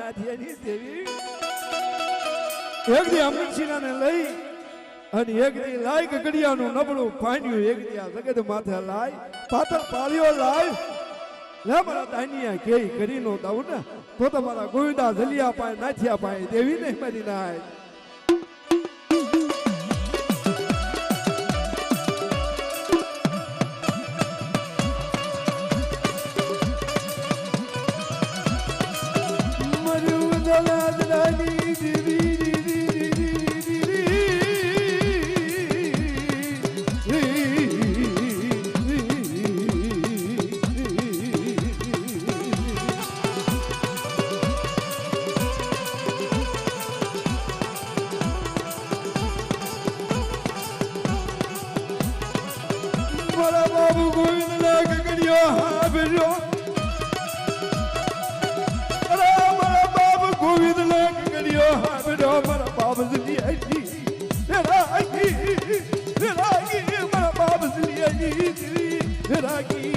નાથિયાની દેવી એક દી અમરસિંહને લઈ અને એક દી લાય ગગડિયાનું નબળું પાણ્યું એક દી આ જગત માથે લાય પાતળ પાળ્યો લાય લે મારા દાનિયા કે કરી નો દઉં ને તો તમારા ગોવિંદા જલિયા પાય નાથિયા પાય દેવી ને મારી નાય બાબુ ગોવિંદ ના ગગડિયો હાબર્યો અરે મારા બાબુ ગોવિંદ ના ગગડિયો હાબર્યો મારા બાબુ જલિયાજી રાગી મારા બાબુ જલિયાજી રાગી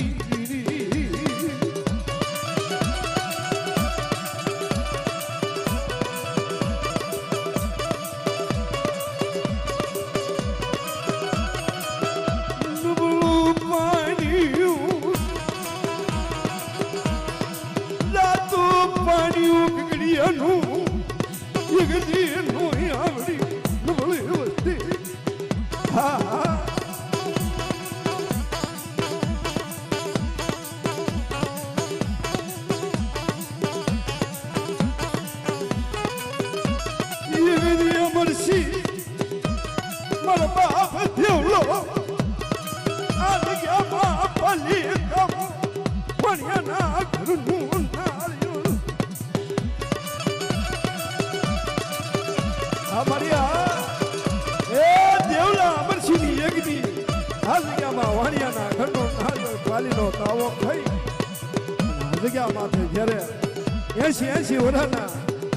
એસી ઓઢાના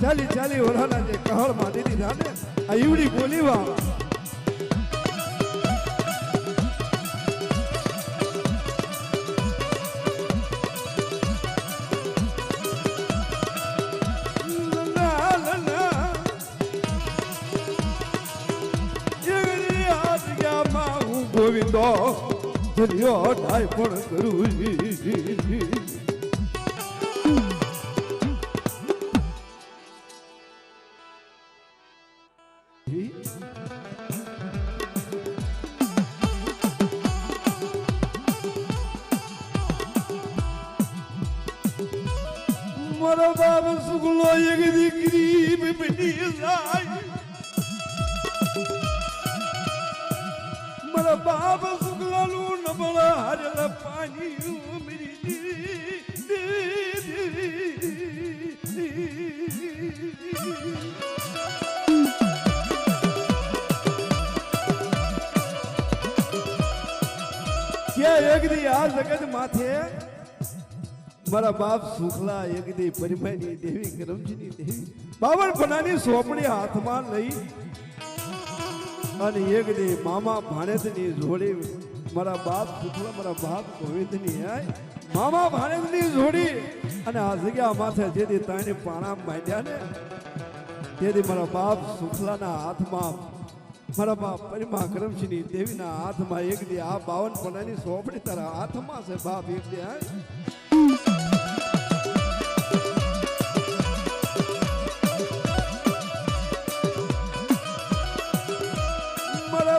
40 ઓઢાના જે કહળમાં દીધી था ને આ ઈવડી બોલી વા ગોવિંદો જલિયો ઢાઈ પણ કરું મારા બાપ સુગલો એક દીકરી બની જાય મારા બાપ સુગલાનું નબળા હારેલા પાણી ઉમરી એક દી આ જગત માથે મારા બાપ સુખલા એક દી પરિમાની દેવી કરમજીની દેવી 52 પનાની સોપડી હાથમાં લઈ અને એક દી મામા ભાણેજની જોડી મારા બાપ સુખલા મારા બાપ ગોવિંદની આય મામા ભાણેજની જોડી અને આ જગ્યા માથે જેથી તાણે પાણા માંડ્યા ને તેથી મારા બાપ સુખલાના હાથમાં મારા બાપ પરિમા કરમજીની દેવીના હાથમાં એક દી આ 52 પનાની સોપડી તારા હાથમાં છે બાપ એક દી આય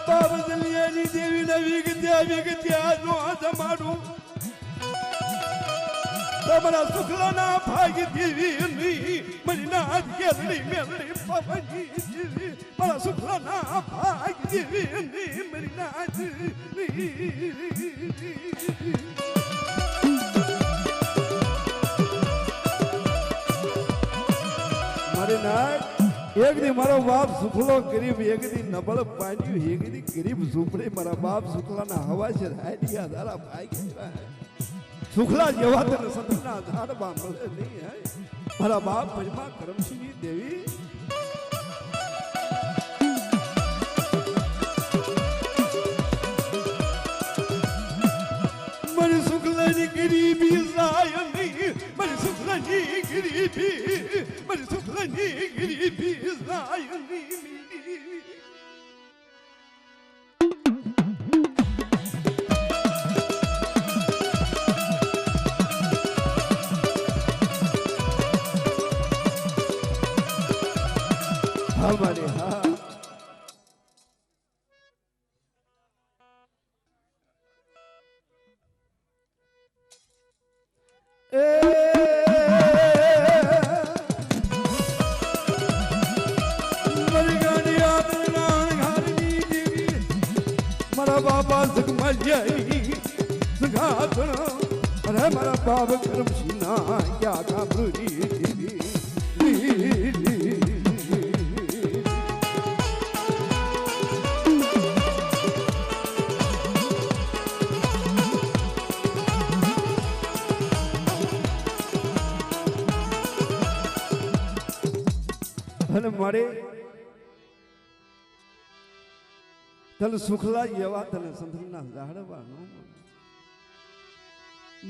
બાબ જલિયાની દેવી નવી વિગત્યા નો જમાડું તમારા સુખલાના ભાગ દેવી મારી નાથ કેરડી મેરડી પવની દેવી મારા સુખલાના ભાગ દેવી મારી નાથ મારી નાથ એક દી મારો બાપ સુખલો ગરીબ એક દી નબળ પાડ્યું એક દી ગરીબ ઝૂંપડે મારા બાપ સુખલાના હવા છે રાડિયા ધારા ભાઈ સુખલા જેવા તને સંતના ઝાડમાં મળે નહીં હે મારા બાપ પરિમા કરમસિંહની દેવી મારી સુખલાની ગરીબી જાય નહીં મારી સુખલાની ગરીબી મારી સુખની ગરીબી સાયની હમારે હા बाबा अरे मारा बाप करम सीना क्या काबरी અને મારે તને સુખલા એવા તને સંતના ઝાડવાનો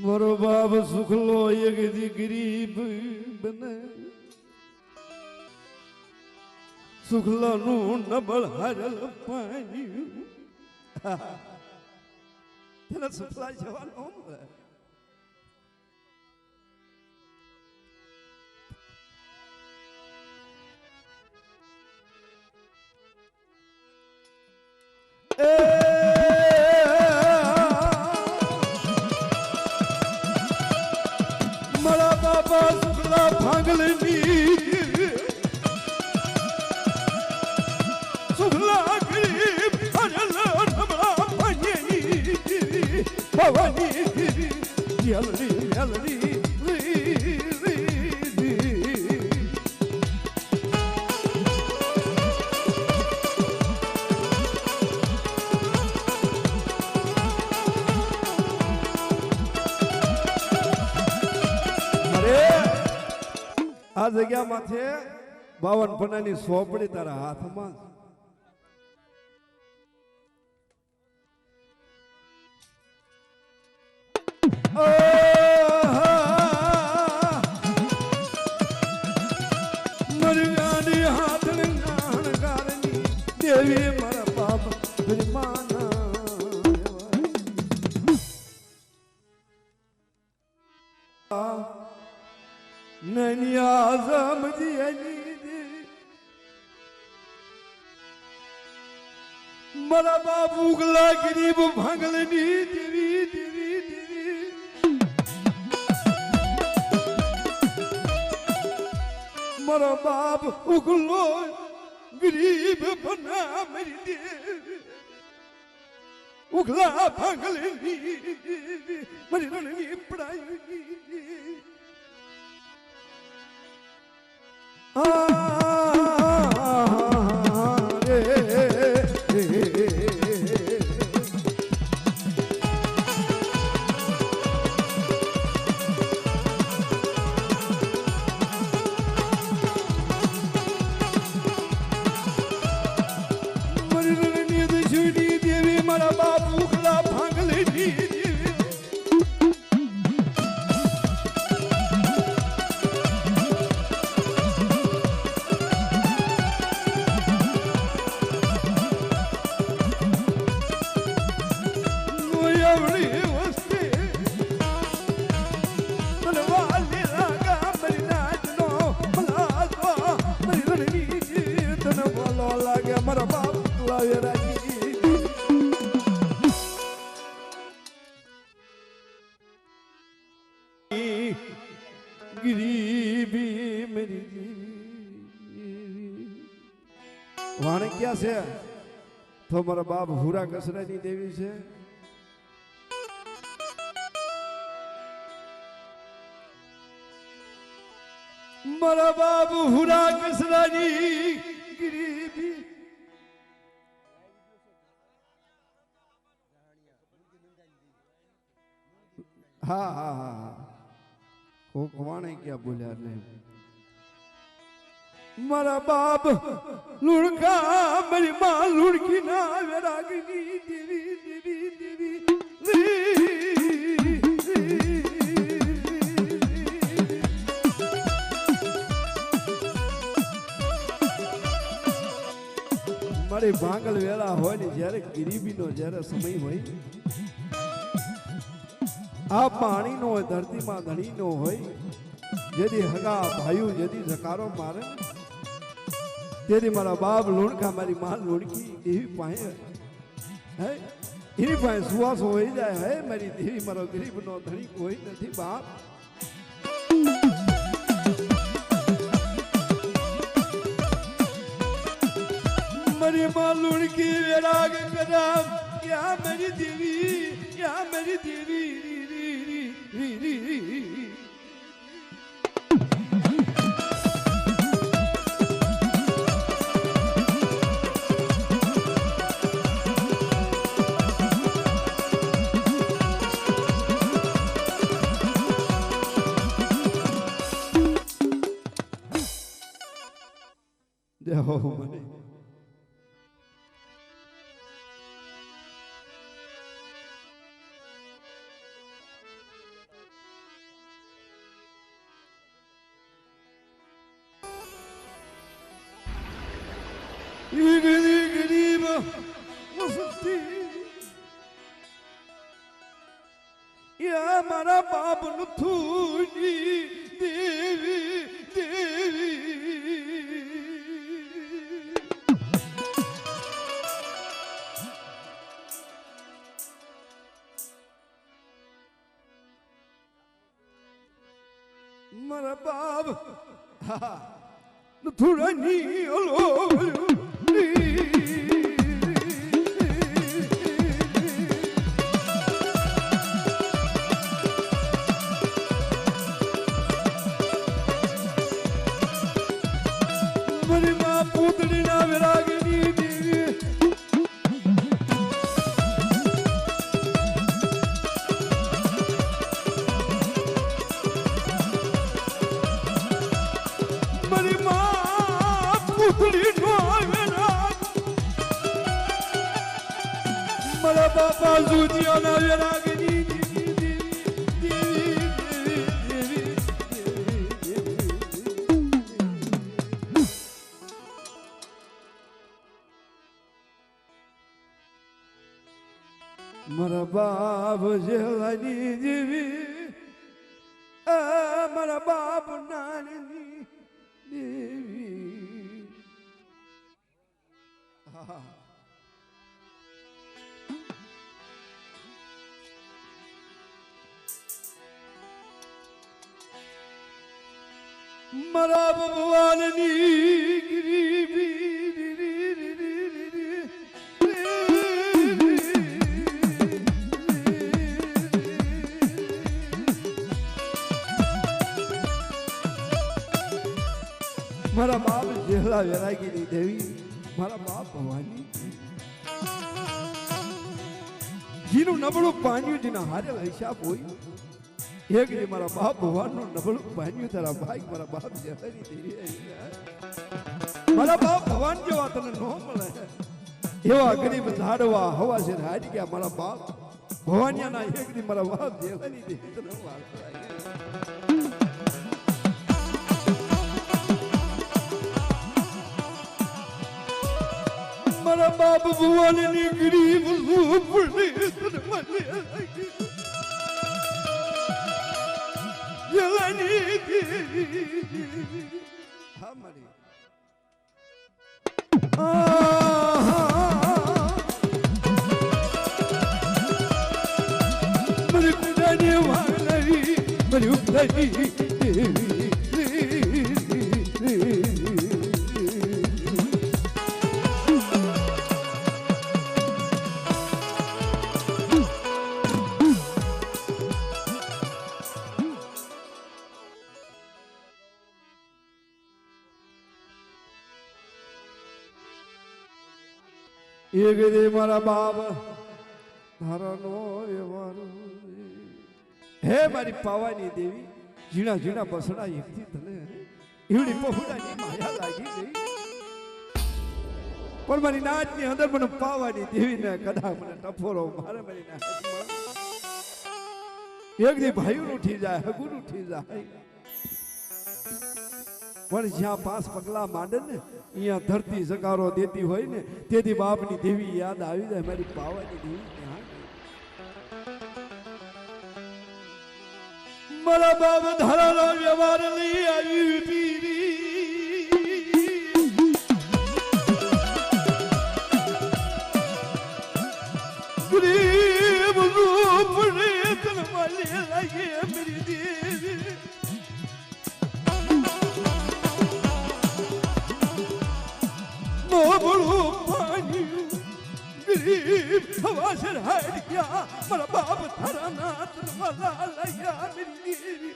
મારો બાપ સુખલો એક ગરીબ બને સુખલાનું નબળ હારલ પાણી તને સુખલા જવાનો મારા બાપા સુખલા ભાંગલની સુખલા ગરીબ હરલ નબળા પાણી ભવાની યલરી યલરી આ જગ્યા માથે 52 પન્નાની સોપડી તારા હાથમાં મરગાની હાથની નાણગારની દેવી મારા બાપ માના નૈની આઝમ દિયની મારા બાપ ઉગલા ગરીબ ભાંગલની દેવી દેવી દેવી મારા બાપ ઉગલો ગરીબ બના મારી દેવી ઉગલા ભાંગલની મારી રણની પડાઈ દેવી મારા બાપ ઉખલા ભાંગલી મારા બાપ લાવે રાજી ગરીબી મેરી વાણે ક્યાં છે તો મારા બાપ હુરા કસરાની દેવી છે મારા બાપ હુરા કસરાની ગરીબી हाँ हाँ हाँ कोकवाने क्या बोला ने मारा बाप लुड़का मेरी माँ लुड़की ना वैरागिनी देवी देवी देवी મારી ભાંગલ વેળા હોય ને જ્યારે ગરીબીનો જ્યારે સમય હોય આ પાણીનો હોય ધરતીમાં ધણીનો હોય જેથી હગા ભાઈઓ જેથી જકારો મારે તેથી મારા બાપ લુણકા મારી માં લુણકી એવી પાસે હે એની પાસે સુવાસો હોય જાય હે મારી દેવી મારો ગરીબનો ધણી કોઈ નથી બાપ मेरी माँ लुड़की विराग कदम क्या मेरी देवी क्या मेरी देवी री री री री री देखो मने गरीब या मारा बाप नुथुनी देवी देवी मारा बाप नुथुनी ओलो मेरी माँ पूतली ना विरागिनी देवी मेरी माँ पूतली नो विराग मेरा बापा जूतिया ना विरागिनी मारा बाप जेलानी देवी मारा बाप नानी देवी मारा भगवानी गरीबी मारा बाप जेला वेरागी देवी मारा बाप भवानी जीनु नबळू पाण्यू जीना हारे हिसाब होई एक जी मारा बाप भगवान नो नबळू पाण्यू तारा भाई मारा बाप जेलानी देवी मारा बाप भगवान जेवा तने नो मळे एवा गरीब झाडवा हवा से हारी गया मारा बाप भवानिया ना एक जी मारा बाप जेलानी देवी तने वार्ता मारा बाप भगवान ने गरीब झोपड़ी मले जलानी हमारी मेरी पुरानी वाली मेरी उठाई एक दे मारा बाप धारा नो व्यवहार हे मारी पावानी देवी जीना जीना बसड़ा एकती तने एवडी पहुडानी माया लागी गई पर मारी नाच ની અંદર મને પાવાની દેવી ને કદા મને ટફોરો મારે મારી નાચ એક દી ભાઈ ઉઠી જાય હગુર ઉઠી જાય પણ જ્યાં 5 પગલા માંડે ને અહીંયા ધરતી સકારો દેતી હોય ને તેથી બાપની દેવી યાદ આવી જાય મારી પાવાની દેવી ત્યાં મારા બાપ ધારાનો વ્યવહાર લઈ આવી પીરી ગરીબ રૂપ રે તન વાલે લાગે મેરી દેવી મોબળું પાણી ગરીબ હવા સર હાડ ગયા મારા બાપ થારા નાથ વાલા લાગ્યા મેરી દેવી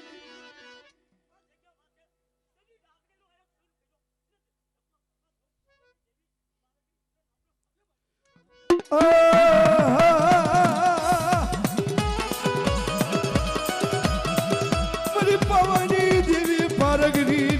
મારી પાવાની દેવી પારગરી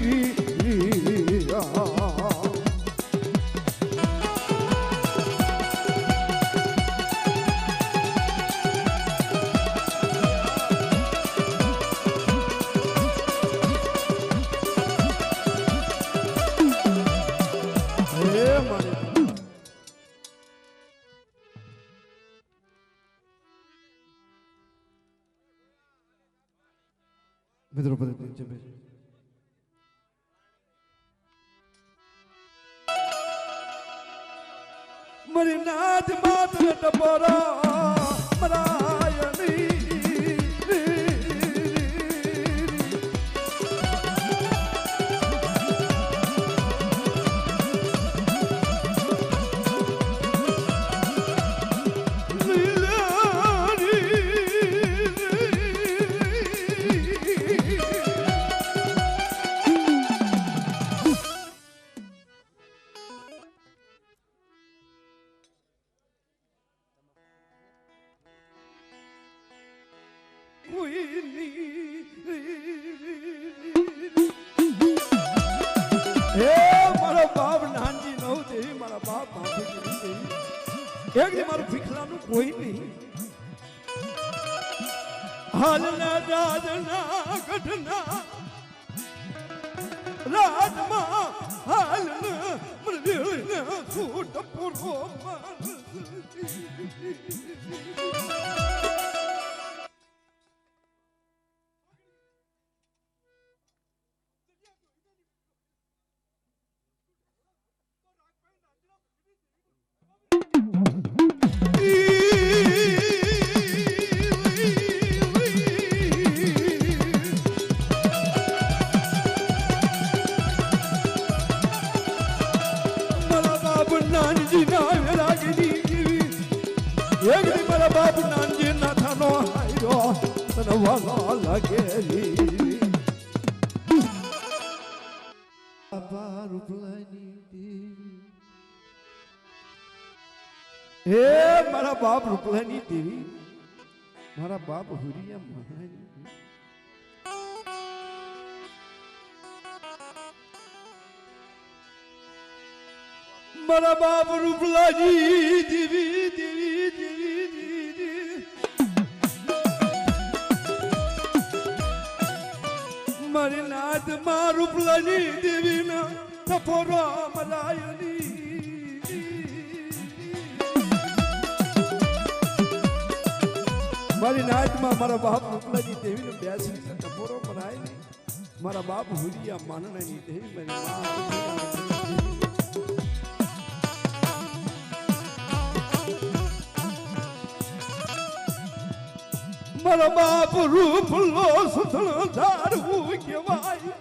મિત્રો પદ નીચે બેસો મરી નાથ માત્ર ટપોરા મરાયની મારો બાપ નાનજી નવ દેવી મારા બાપ એક દી મારું ભીખલાનું કોઈ નહીં હાલના રાજના ગઢના રાજમાં હાલના મરવેળના છૂટ પૂરો નાનજી ના વેરાગી એક દી મારા બાપ નાનજી ના થાનો આયો તને વાલા લાગેલી બાબા રૂપલાની દેવી હે મારા બાપ રૂપલાની દેવી મારા બાપ હુરિયા મહારાજ મારા બાપ રૂપલાજી દેવી દેવી દેવી દેવી મારી નાથ માં રૂપલાજી દેવી ના ટપોરો મરાયની મારી નાથ માં મારા બાપ રૂપલાજી દેવી ને બેસી ટપોરો મરાયની મારા બાપ હુરિયા માનનાની દેવી મારી મારા બાપ રૂપ લો સુથણ ધારવું કહેવાય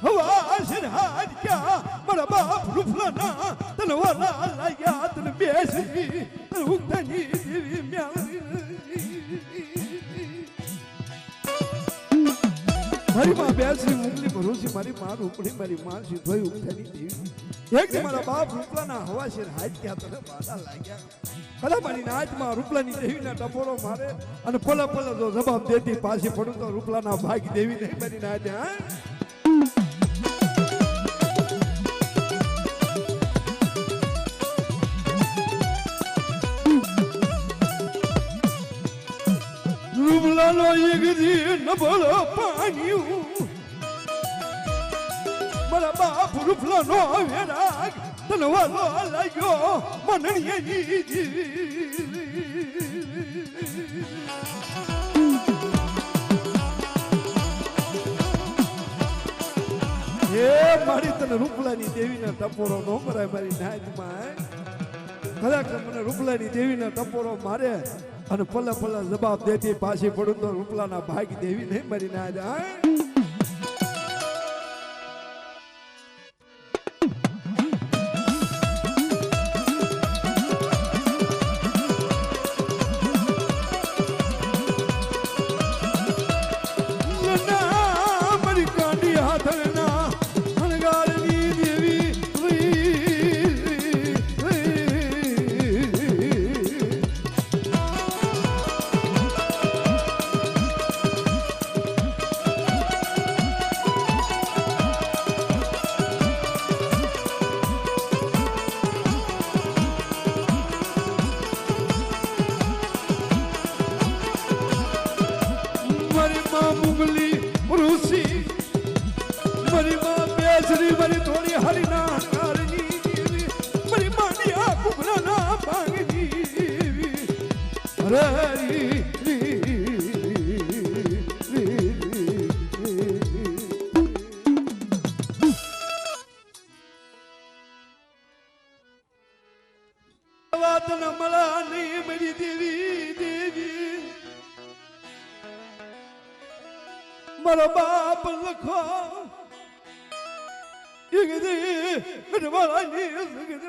હવા શરહાદ ક્યાં મારા બાપ રૂપલાના તને વાલા લાગ્યા તને બેસી તને ઉગતાની દેવી મારી માં બેસી મુકલી ભરોસી મારી માં રૂપડી મારી માં સીધોઈ ઉગતાની દેવી એક મારા બાપ રૂપલાના હવા શરહાદ ક્યાં તને વાલા લાગ્યા કલા મારી નાચમાં રૂપલાની દેવીના ટપોરો મારે અને પલા પલા જો જવાબ દેતી પાછી પડું તો રૂપલાના ભાગ દેવી નહીં મારી નાચ રૂપલાનો એક દી નબળો પાણી મારા બાપ રૂપલો નો વેરાગ તને વાલો લાગ્યો મનણીએ એ મારી તને રૂપલાની દેવીના ટપોરો નો મરાય મારી નાયકમાં ખરેખર મને રૂપલાની દેવીના ટપોરો મારે અને પલે પલે જવાબ દેતી પાછી પડું તો રૂપલાના ભાગ દેવી નહીં મારી નાયક મારો બાપ લખો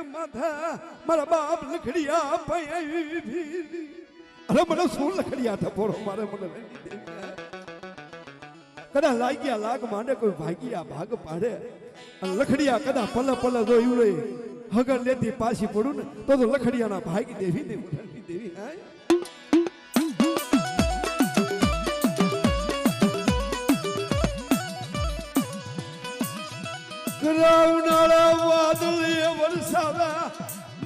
માથા મારા બાપ લખડિયા અરે મને શું લખડિયા ટપોરો મારે મને કદા લાગ્યા લાગ માંડે કોઈ ભાગ્યા ભાગ પાડે અને લખડિયા કદા પલે પલે જો ઈવડે હગર લેતી પાછી પડું ને તો લખડિયાના ભાગી દેવી ને દેવી હા રાવનાળા વાદળે વરસાવા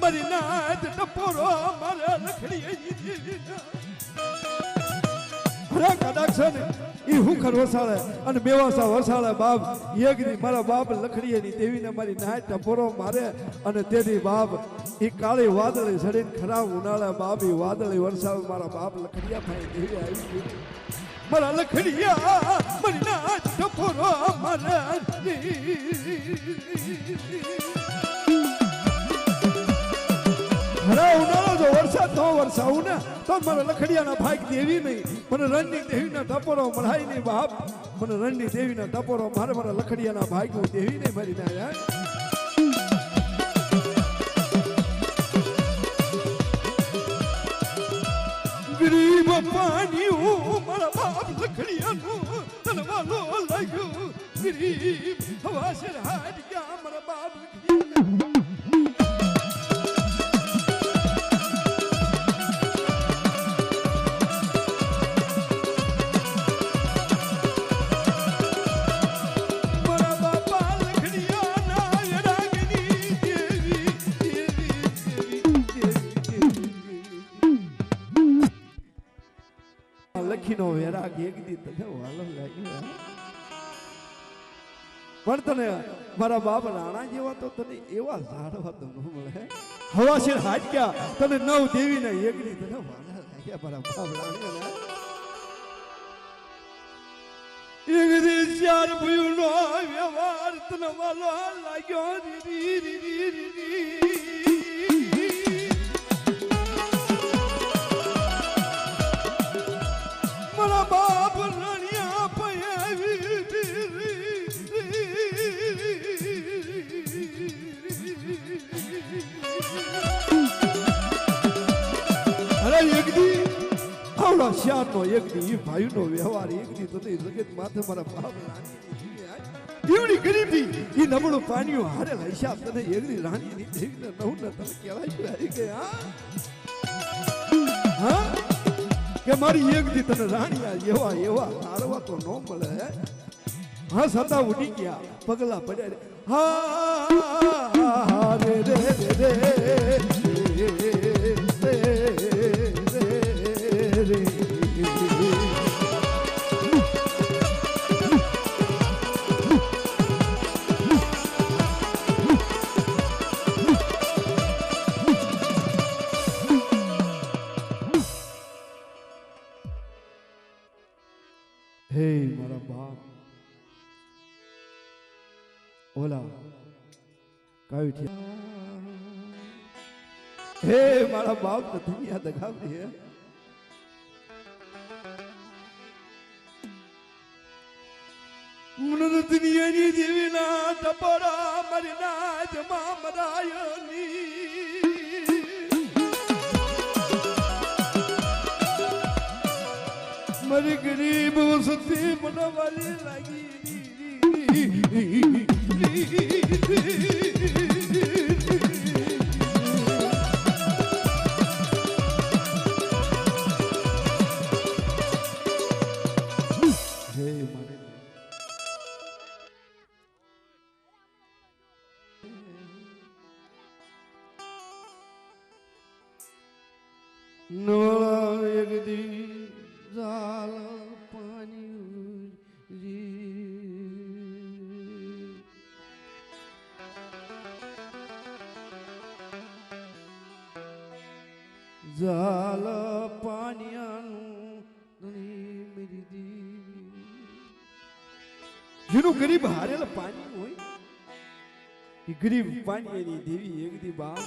મારી નાદ ટપોરો મારા લખડી અરે કદાચ છે ને એ હુખર વસાળે અને બેવાસા વસાળે બાપ યગની મારા બાપ લખડીએની દેવીને મારી નાદ ટપોરો મારે અને તેની બાપ એ કાળી વાદળી ચડીને ખરાબ ઉનાળા બાપ એ વાદળી વરસાવે મારા બાપ લખડિયા ભાઈ દેવી આવી મારા લખડિયા મારી નાદ ટપોરો મારા હરા ઉનાળો જો વરસાદ ન વરસાવું ને તો મારા લખડિયાના ભાગ દેવી નહીં મને રણની દેવીના ટપોરો મળાય નહીં બાપ મને રણની દેવીના ટપોરો મારે મારા લખડિયાના ભાગ હું દેવી નહીં મારી ના ગરીબ પાણી મારા બાપ લખડિયાનું તને વાલો લાગ્યો ગરીબ હવા શેર હાડ ગયા મારા બાપ લખીનો વેરાગ એક દી તને વાલો લાગ્યો પણ તને મારા બાપ રાણા જેવા તો તને એવા ઝાડવા તો ન મળે હવાશેર હાટક્યા તને નવ દેવીને એક દી તને વાલા લાગ્યા મારા બાપ રાણા એક દી ચાર ભયું નો વ્યવહાર તને વાલો લાગ્યો રી રી રી રી મારા બાપ રાણિયા પયાવી અરે એકદી આવડા શ્યારનો એકદી ભાઈનો વ્યવહાર એકદી તો જગત માથે મારા બાપ રાણી એવડી ગરીબી એ નબળું પાણીઓ હારે હિસાબ તને એકદી રાણીની દેવીને નવું ને તને કહેવાય કે હા કે મારી એક દી તને રાણિયા એવા એવા હારવા તો ન મળે હા સતા ઉડી ગયા પગલા પડ્યા હા રે રે રે રે ઓલા કાવી હે મારા બાપ નથી યાદ દગાવતી હે મને દુનિયાની જીવીના ટપરા મારી નાચ માં મરાયની મારી ગરીબ વસતી બનાવવાની લાગી નવળા એક દી ઝાલ પાણી ઝાલ પાણીયાનું મેરી દેવી જેનું ગરીબ હારેલ પાણી હોય એ ગરીબ પાણીની દેવી એક દી બાપ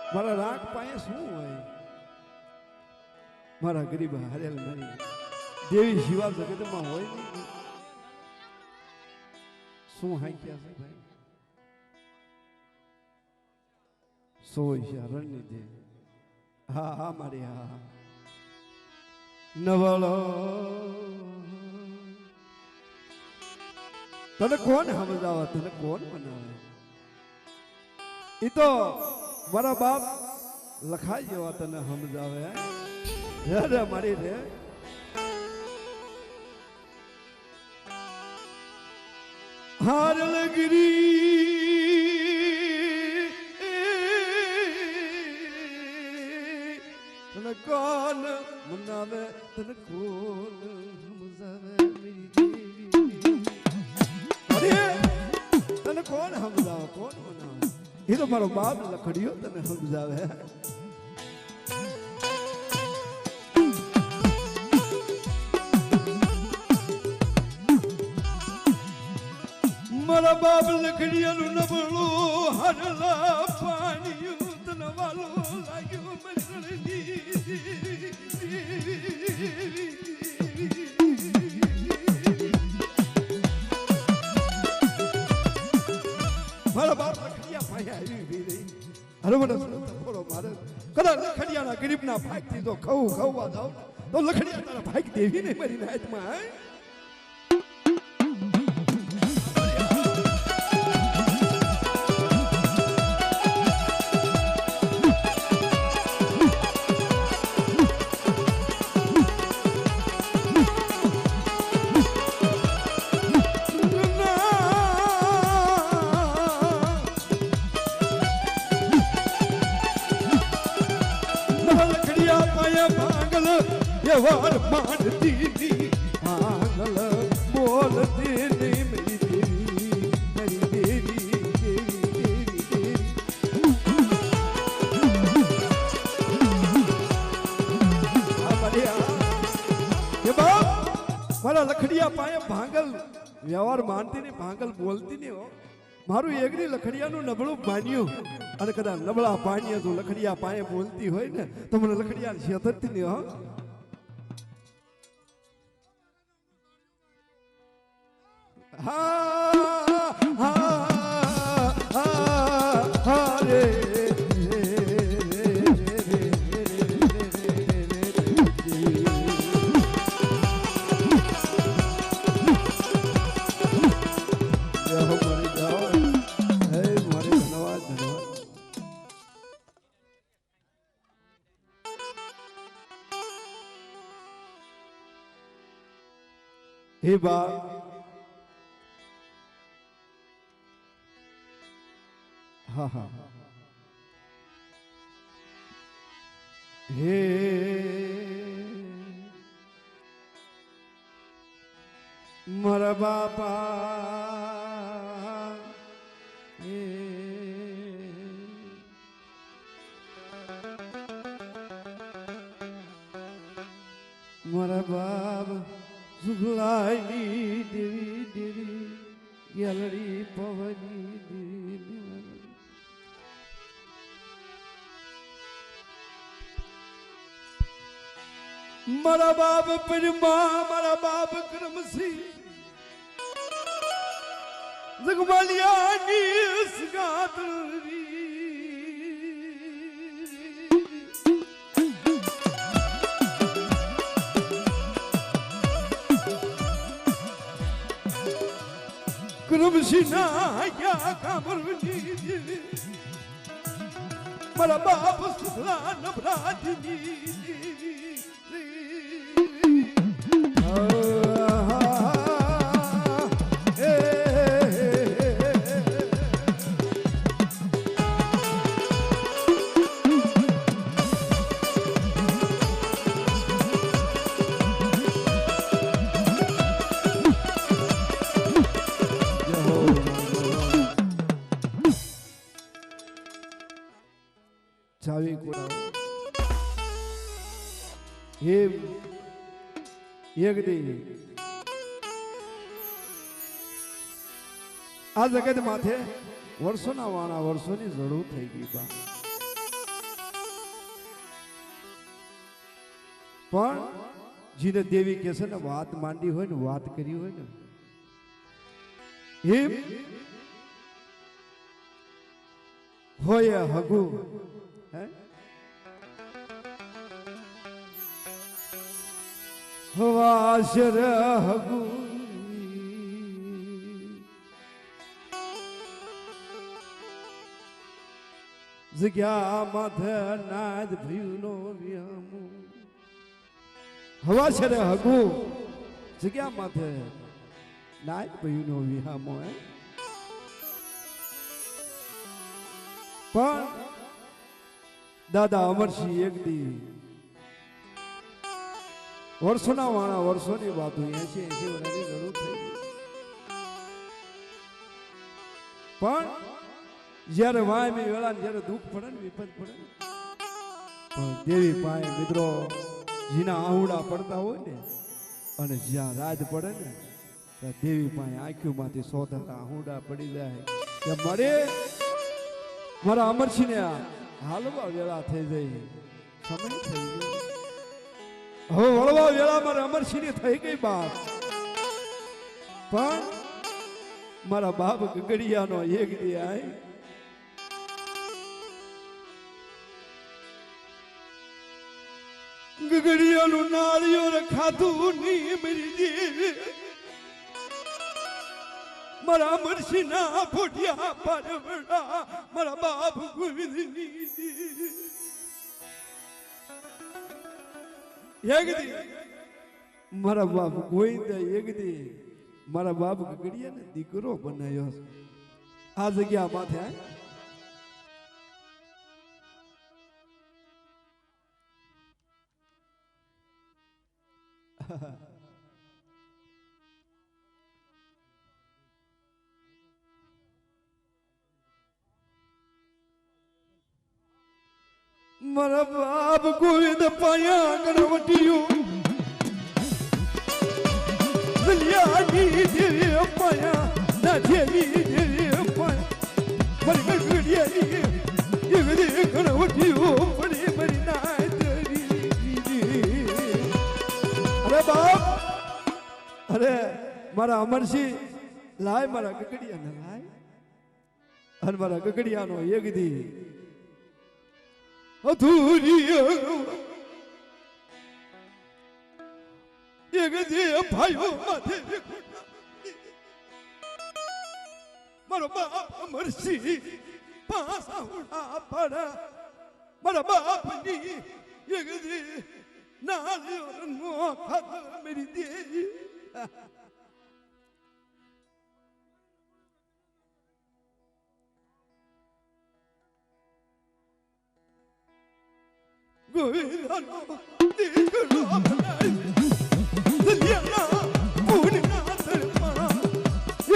મારા રાગ પાસે શું હોય મારા ગરીબ હારેલ મારી દેવી શિવા જગતમાં હોય નહીં શું હાંક્યા છે ભાઈ સોય છે રણની દે હા હા મારી હા નવળો તને કોણ સમજાવે તને કોણ બનાવે એ તો મારા બાપ લખાઈ જેવા તને સમજાવે રે મારી રે હારલગીરી તને કોણ મનાવે તને કોણ સમજાવે મેરી દેવી તને કોણ સમજાવે કોણ મનાવે એ તો મારો બાપ લખડ્યો તને સમજાવે મારા બાપ લખડિયાનું નબળું હરલા પાણી તને વાલો લાગ્યો મારા બાપ લખડિયા ભાઈ આવી રહી અરે મને થોડો મારે કદાચ લખડિયાના ગરીબના ભાગથી તો ખવવા જાવ તો લખડિયા તારા ભાગ દેવી નહીં મારી નાયતમાં વાર માંડતી ની આંગલ બોલતી ની મેરી દેવી મેરી દેવી દેવી દેવી દેવી મારા લખડિયા પાયે ભાંગલ વ્યવહાર માનતી ને ભાંગલ બોલતી ને મારું એકડી લખડિયાનું નબળું માન્યું અને કદાચ નબળા પાણીએ તો લખડિયા પાયે બોલતી હોય ને તો મને લખડિયા છેતરતી ને હો રે હે બા હા હા હે મારા બાપા હે મારા બાપ સુખલાઈ દેવી દેવી ગેલડી પવની મારા બાપ પરમાં મારા બાપ કરમસી જગમાલિયાની સગાતરી કરમસી ના યા કામરની મારા બાપ સુધરા નભરાજની ચાવી કોડાવો હે એક દી આ જગત માથે વર્ષોના વાણા વર્ષોની જરૂર થઈ ગઈ બા પણ જીને દેવી કે છે ને વાત માંડી હોય ને વાત કરી હોય ને એમ હોય હગુ વાશર હગુ જગ્યા માથે નાદ ભયુનો વ્યામો હવાશર હગુ જગ્યા માથે નાદ ભયુનો વ્યામો પણ દાદા અમરસિંહ એક દી વર્ષોના વાણા વર્ષોની વાત 80 વર્ષની જરૂર થઈ ગઈ પણ જ્યારે વાય મેં વેળા જ્યારે દુઃખ પડે ને વિપત પડે પણ દેવી પાસે મિત્રો જીના આહુડા પડતા હોય ને અને જ્યાં રાત પડે ને ત્યાં દેવી પાસે આંખોમાંથી સોધરા આહુડા પડી જાય કે મળે મારા અમરસિંહ ને હાલવા વેળા થઈ જાય સમય થઈ ગયો હવે વળવા વેળા મારા અમરસિંહ ની થઈ ગઈ બાપ પણ મારા બાપ ગગડિયાનો એક દી આય ગગડિયાનું નાળિયેર ખાધું ની મરી દેવી મારા અમરસિંહ ના ફોટિયા પરવડા મારા બાપ ગોવિંદની એક દી મારા બાપ ગોવિંદ એક દી મારા બાપ ગગડિયા ને દીકરો બનાવ્યો આ જગ્યા માથે મારા બાપ ગોવિંદ પાયા ગણવટીયું દલિયાની દેવી પાયા ના દેવી દેવી પાયા મારી ગગડિયાની એવી ગણવટીયું પડી મરી ના અરે બાપ અરે મારા અમરસિંહ લાય મારા ગગડિયાને લાય અને મારા ગગડિયાનો એક દી અધૂરી એક દી ભાઈઓ માથે મારો બાપ અમરસિંહ પાસા ઉડા પડા મારા બાપની એક દી નાળિયેરનો ખાધો મેરી દેવી ગોવિંદનો દીકરો દલિયાના પૂરના તરફમાં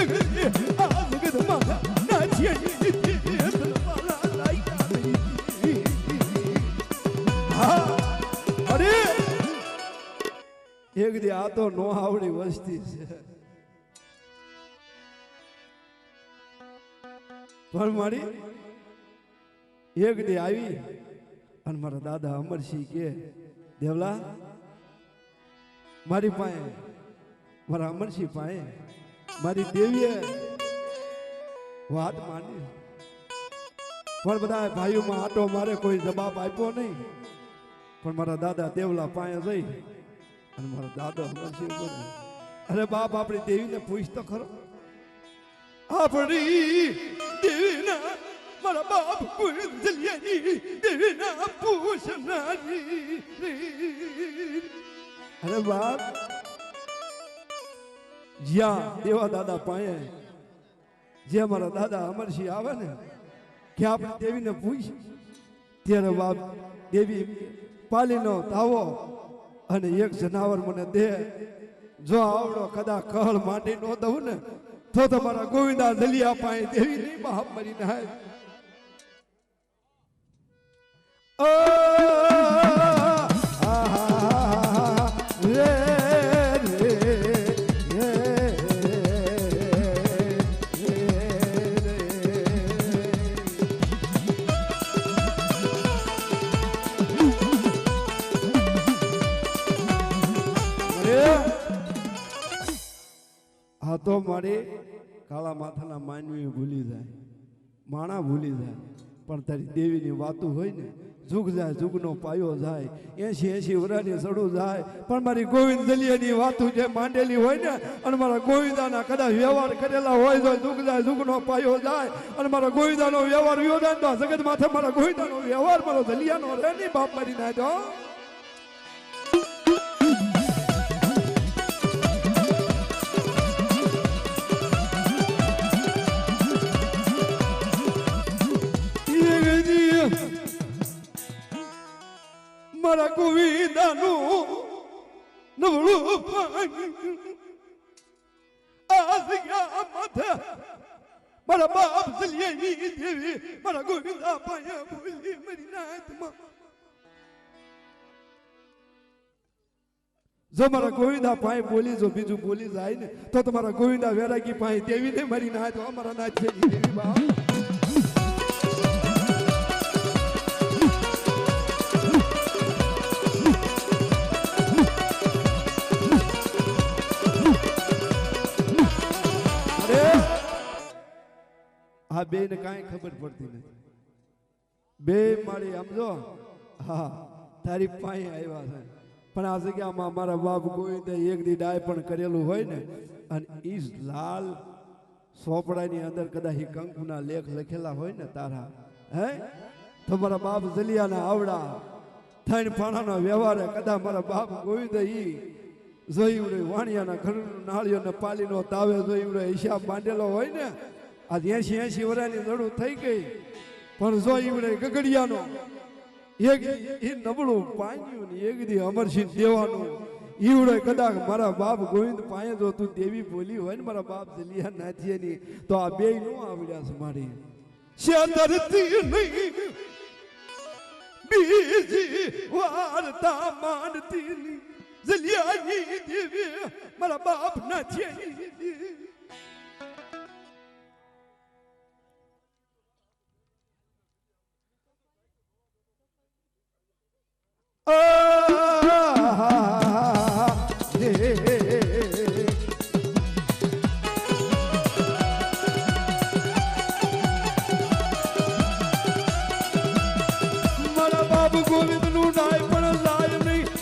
એક દી આ જગતમાં નાચિયાની તરફમાં લાઈકા હા અરે એક દી આ તો નો આવડી વસ્તી છે પણ મારી એક દી આવી અને મારા દાદા અમરસિંહ કે દેવલા મારી પાસે મારા અમરસિંહ પાસે મારી દેવીએ વાત માંડી પણ બધા ભાઈઓમાં આટો મારે કોઈ જવાબ આપ્યો નહીં પણ મારા દાદા દેવલા પાસે જઈ અને મારા દાદા અમરસિંહ બોલે અરે બાપ આપણી દેવીને પૂછ તો ખરો આપણી દેવીના મારા બાપ પૂછલિયાની દેવીના પૂછનારી અરે બાપ જ્યાં દેવા દાદા પાસે જે મારા દાદા અમરસિંહ આવે ને કે આપણે દેવીને પૂછ ત્યારે બાપ દેવી પાલીનો તાવો અને એક જનાવર મને દે જો આવડો કદા કહળ માંડી નો દઉં ને તો તમારા ગોવિંદા દલિયા પાસે દેવી નહીં બાપ મરી નાય આ તો મારી કાળા માથાના માનવી ભૂલી જાય માણા ભૂલી જાય પણ તારી દેવીની વાતો હોય ને જુગ જાય જુગનો પાયો જાય 80 વર્ષની સડું જાય પણ મારી ગોવિંદ દલિયાની વાતો જે માંડેલી હોય ને અને મારા ગોવિંદાના કદાચ વ્યવહાર કરેલા હોય તો જુગ જાય જુગનો પાયો જાય અને મારા ગોવિંદાનો વ્યવહાર વ્યો જાય તો જગત માથે મારા ગોવિંદાનો વ્યવહાર મારો દલિયાનો રહે નહીં બાપ મારી નાય તો મારા ગોવિંદાનું નવળું આસિયા માથે મારા બાપ દલિયાની દેવી મારા ગોવિંદા પાયા ભૂલી મરી નાથમાં જો મારા ગોવિંદા પાસે બોલી જો બીજું બોલી જાય ને તો તમારા ગોવિંદા વેરાગી પાસે દેવી ને મરી નાથ અમારા નાથ દેવી બાપ આ બે ને કાંઈ ખબર પડતી નથી બે મારી સમજો હા તારી પાસે આવ્યા છે પણ આ જગ્યામાં મારા બાપ ગોવિંદે એક દી ડાય પણ કરેલું હોય ને અને ઈ લાલ સોપડાની અંદર કદાચ કંકુના લેખ લખેલા હોય ને તારા હે તો મારા બાપ જલિયાના આવડા થઈને પાણાનો વ્યવહાર કદાચ મારા બાપ ગોવિંદે ઈ જોયું વાણિયાના ઘરનું નાળિયો પાલીનો તાવે જોયું હિસાબ માંડેલો હોય ને આજ 80 વર્ષની દડું થઈ ગઈ પણ જો ઈવડે ગગડિયાનો એક એ નબળું પાંજ્યું ને એક દી અમરસિંહ દેવાનું ઈવડે કદાચ મારા બાપ ગોવિંદ પાસે જો તું દેવી બોલી હોય ને મારા બાપ દલિયા નાથીની તો આ બે નો આવડ્યા છે મારી શેતરતી નહીં બીજી વાર્તા માંડતી નહીં દલિયાની દેવી મારા બાપ નાથીની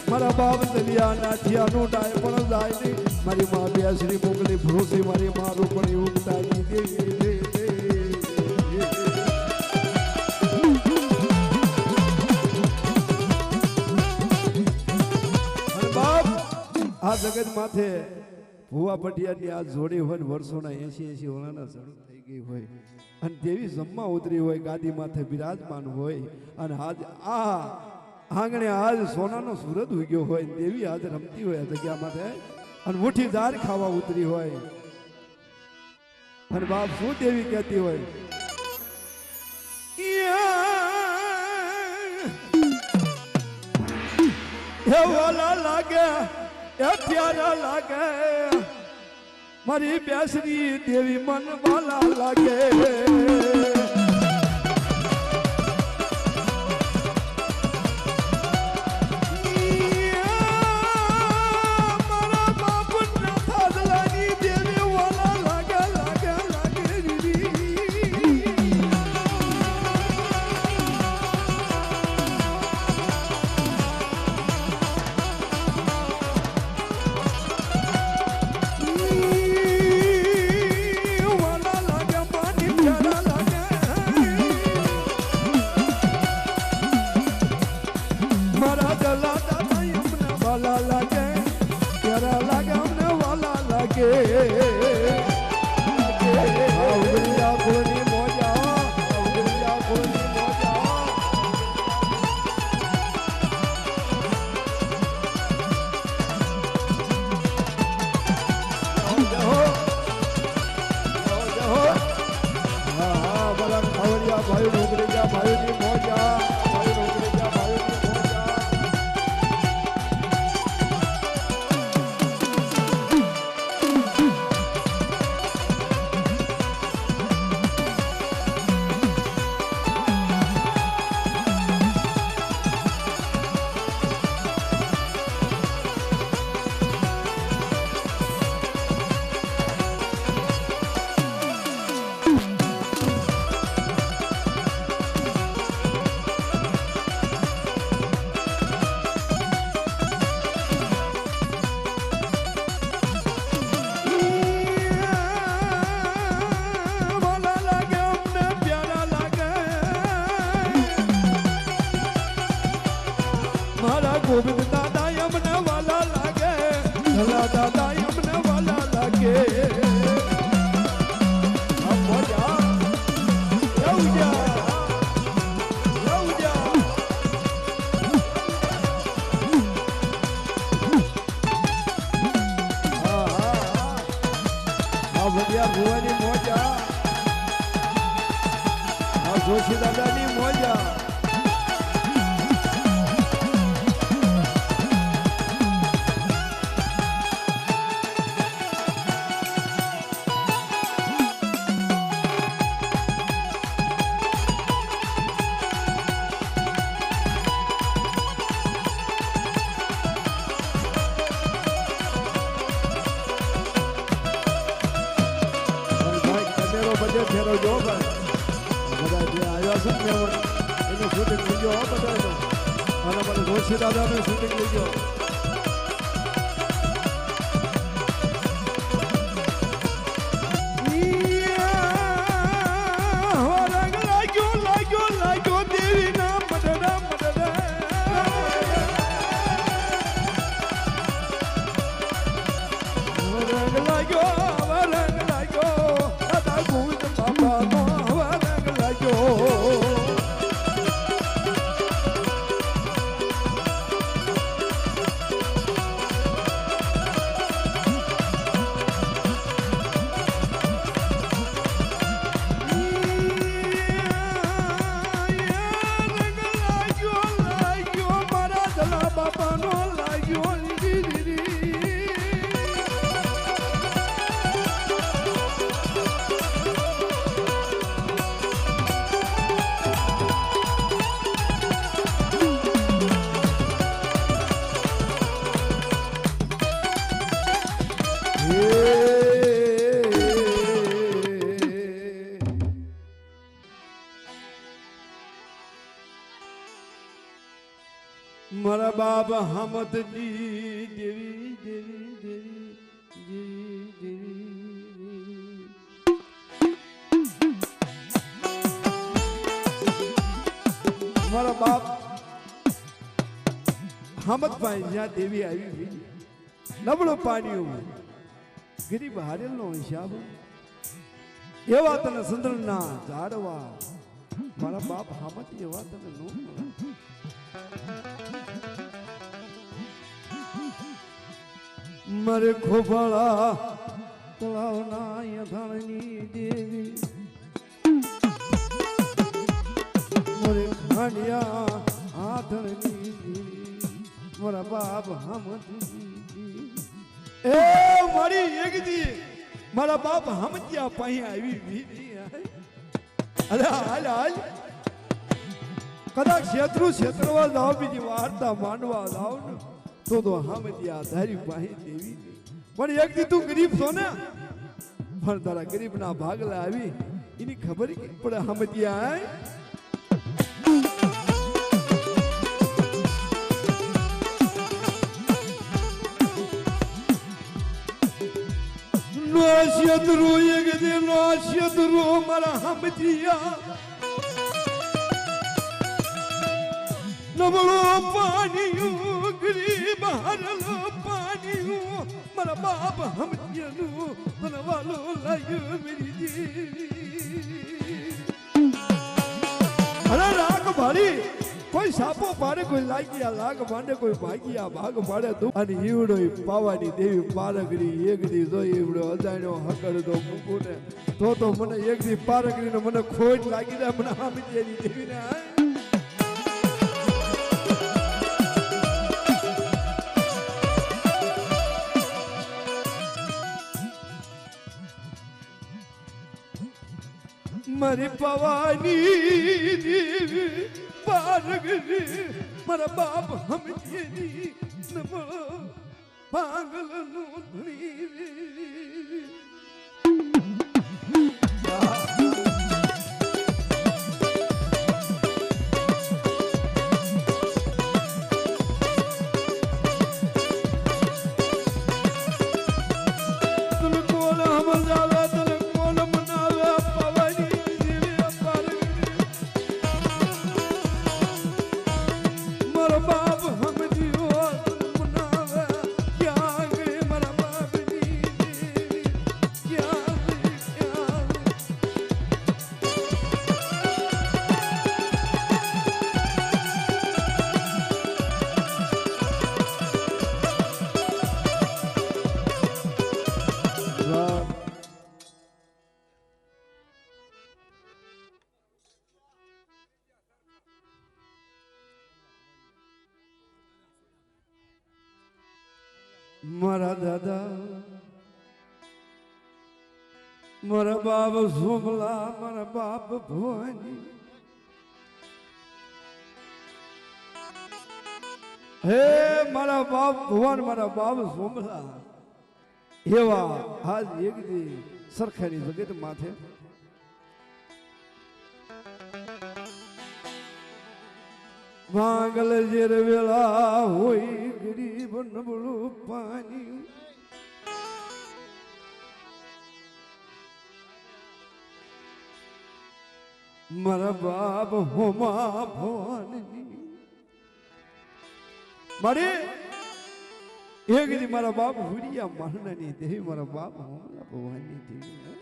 મારા બાપ દલિયા નાથિયાનું ડાય પણ જાય નહીં મારી માં બેસરી મોકલી ભરોસે મારી મારું પણ એવું ઉતારી દે બાપ આ જગત માથે ભુવા પટિયાની આ જોડી હોય વર્ષોના 80 વર્ષના શરૂ થઈ ગઈ હોય અને દેવી જમવા ઉતરી હોય ગાદી માથે બિરાજમાન હોય અને આજ આ આંગણે આજ સોનાનો સૂરજ ઉગ્યો હોય દેવી આજ રમતી હોય આ જગ્યા માથે અને મુઠ્ઠી દાર ખાવા ઉતરી હોય અને બાપ શું દેવી કહેતી હોય એ વાલા લાગે એ પ્યારા લાગે મારી બેસરી દેવી મન વાલા લાગે ભાઈ નોકરી જા ભાઈની મોજા ભાઈ નોકરી જા ભાઈની મોજા ગોવિંદ દાદા અમને વાલા લાગે ભલા દાદા અમને વાલા લાગે મોજા લવજા લવજા આ ભડિયા ભુવાની મોજા આ જોશી દાદાની મોજા ફેરો જો બધા જે આવ્યા છે ને એનું શૂટિંગ લીધો બધાનું અને મને જોશી દાદાનું શૂટિંગ લીધો લાગ્યો દેવી ના મડડા રંગ લાગ્યો મારા બાપ હમદની દેવી દેવી દેવી દેવી દેવી મારા બાપ હમદભાઈ જ્યાં દેવી આવી નબળો પાડ્યું ગરીબ હારેલનો હિસાબ એવા તને સંદલના ઝાડવા મારા બાપ હમદ એવા તને નો મરે ખોફાળા તળાવના યથાણની દેવી મરે ખાંડિયા હાથણની દેવી મારા બાપ હમદની એ મારી એકજી મારા બાપ હમજ્યા પાહી આવી વીરી અરે હાલ હાલ કદાચ ક્ષેત્રવા જાવ બીજી વાર્તા માંડવા જાવ ને તો હમજ્યા તારી પાહી દેવી પણ એક દી તું ગરીબ છો ને પણ તારા ગરીબના ભાગલા આવી એની ખબર પડે હમજ્યા નોશિયતરો એક દે નોશિયતરો મારા હમજિયા નબળો પાણીયું ગરીબ હરલો પાણીયું મારા બાપ હમજિયાનું બનવાલો લાગ્યો મેરી દેવી અરે રાગ ભાડી કોઈ સાપો પાડે કોઈ લાગ્યા લાગ માંડે કોઈ ભાગ્યા ભાગ પાડે તું અને ઈવડો પાવાની દેવી પારગરી એક દી જો ઈવડો અજાણ્યો હકર તો મૂકું ને તો મને એક દી પારગરી ને મને ખોટ લાગી જાય મને હામી દેવી દેવી ને મારી પવાની દેવી પારગરી મારા બાપ હમજેની નબળો પાગલનું ધણી મારા દાદા મારા બાપ સોમલા મારા બાપ ભવાની હે મારા બાપ ભગવાન મારા બાપ સોમલા એવા આજ એક દી સરખાની જગત માથે ભાંગલ જેર વેળા હોય ગરીબ નબળું પાણી મારા બાપ હોમા ભવાની મારે એક દી મારા બાપ હુડિયા મારનાની દેવી મારા બાપ હોમા ભવાની દેવી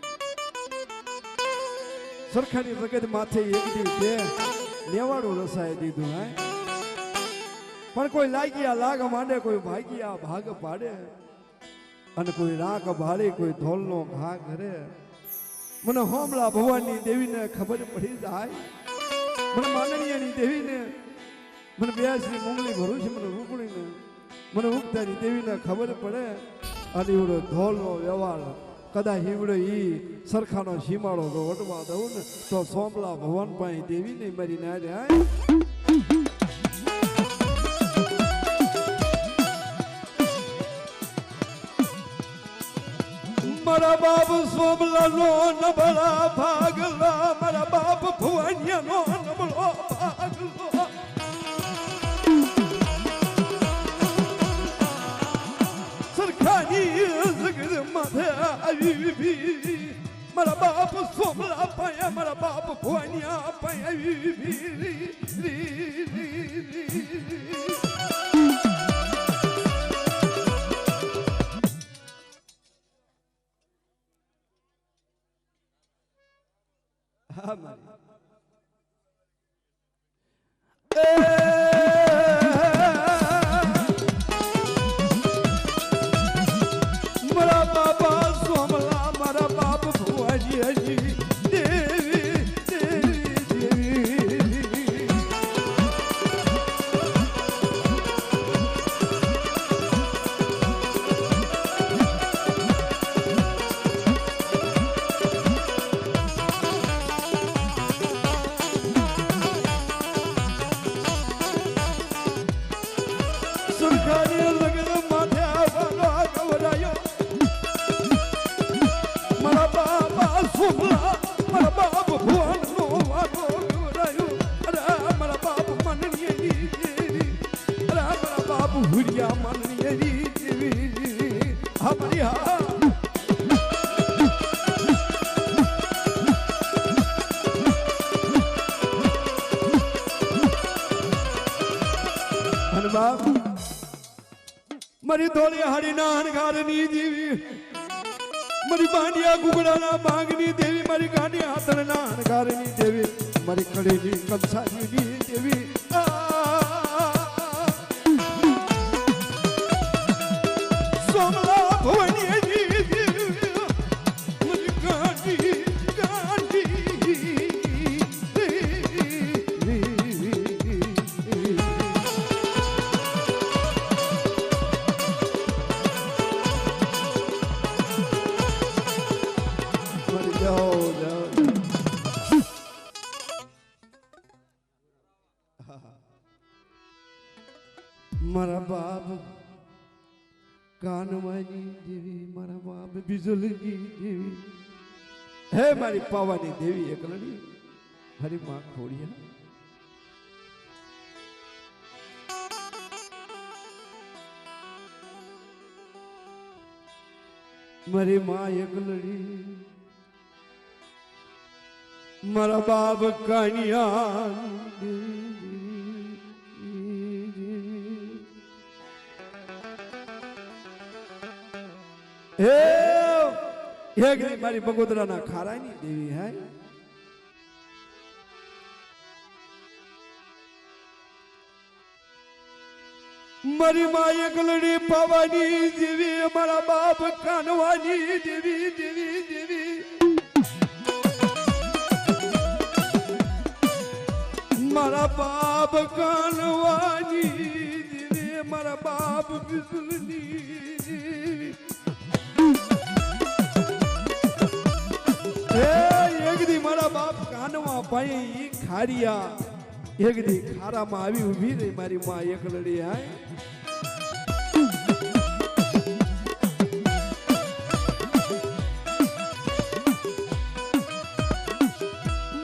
સરખાની જગત માથે એક દી કે લેવાડું રસાય દીધું હે પણ કોઈ લાગ્યા લાગ માંડે કોઈ ભાગ્યા ભાગ પાડે અને કોઈ રાખ ભાડે કોઈ ધોલનો ઘા કરે મને હોમલા ભગવાનની દેવીને ખબર પડી જાય મને માંગણીયાની દેવીને મને બ્યાસની મુંગલી ભરું છે મને રૂકણીને મને ઉગતાની દેવીને ખબર પડે અને એવડો ધોલનો વ્યવહાર કદાચ હીવડો ઈ સરખાનો સીમાડો તો વટવા દઉં ને તો સોમલા ભગવાન પાસે દેવી નહીં મારી નારે મારા બાપ સોમલા નો નબળા ભાગલા મારા બાપ ભુવનિયા નો નબળો ભાગલો સરખાની જગત માથે આવી મારા બાપ સોમલા પાયા મારા બાપ ભુવનિયા પાયા હા મારી મારા બાપા સોમલા મારા બાપ ભુવાજી હજી દેવી સોમલા મારી ધોળી હાડીના હણગારની દેવી મારી બાંડિયા ગુગડાના બાગની દેવી મારી ગાડી હાથણના હણગારની દેવી મારી કડીની કંસારીની દેવી સોમલા ભવાની મારા બાપ કાનવાની દેવી મારા બાપ બીજલની દેવી હે મારી પાવાની દેવી એકલડી હરી માં ખોડિયા મારી માં એકલડી મારા બાપ કાનિયા હે મારી બગોદરાના ખારાની દેવી હે મારી માં એકલડી પાવાની દેવી મારા બાપ કાનવાની દેવી દેવી દેવી મારા બાપ કાનવાની દેવી મારા બાપ બિસલની દેવી એકદી મારા બાપ કાનવા ભાઈ ખારિયા એકદી ખારામાં આવી ઊભી રહી મારી માં એકલડી હાય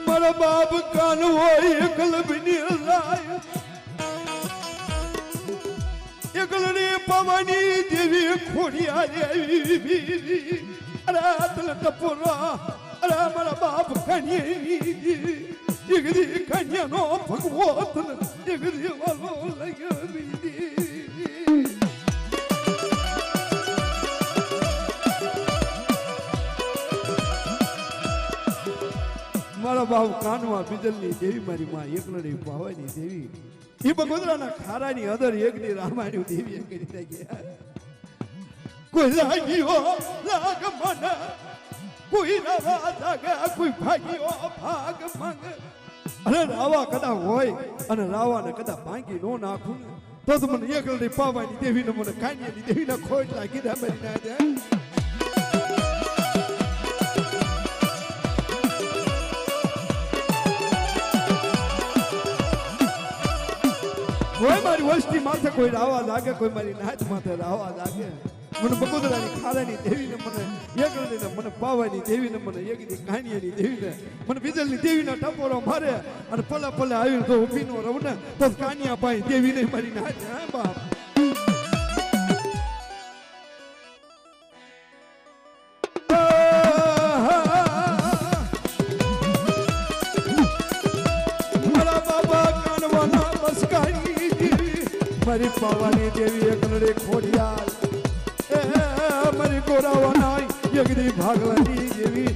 મારા બાપ કાનવો એકલબની લાય એકલડી પવની દેવી ખોડિયા દેવી અરે ટપોરા અરે મારા બાપ કન્યા એકદી કન્યા નો ભગવત એકદી વાલો લગવી મારા બાપ કાનવા બીજલની દેવી મારી માં એકલડી પાવાની દેવી એ બગોદરાના ખારાની અદર એકની રામાયણ દેવી કરી નાખી કોઈ લાગ્યો લાગ મને કોઈ રાવા જાગે કોઈ ભાગ્યો ભાગ માંગે અરે રાવા કદા હોય અને રાવાને કદા ભાંગી નો નાખું તો મને એકલડી પાવાની દેવીને મને કાનિયાની દેવીને ખોટ લાગી દે મરી ના દે કોઈ મારી વસ્તી માથે કોઈ રાવા લાગે કોઈ મારી નાચ માથે રાવા લાગે મને બગોદરાની ખારાની દેવીને મને એકલડીને મને પાવાની દેવીને મને એકદી કાનિયાની દેવીને મને બીજલની દેવીના ટપોરો મારે અને પલા પલા આવી તો ઊભી નો રહું ને તો કાનિયા પાઈ દેવીને મારી નાચ હે બાપ મારા બાબા કાનવાના બસકાની દેવી મારી પાવાની દેવી એકલડી ખોડિયાર મારી ગોરાવાના એકદી ભાગલાની જેવી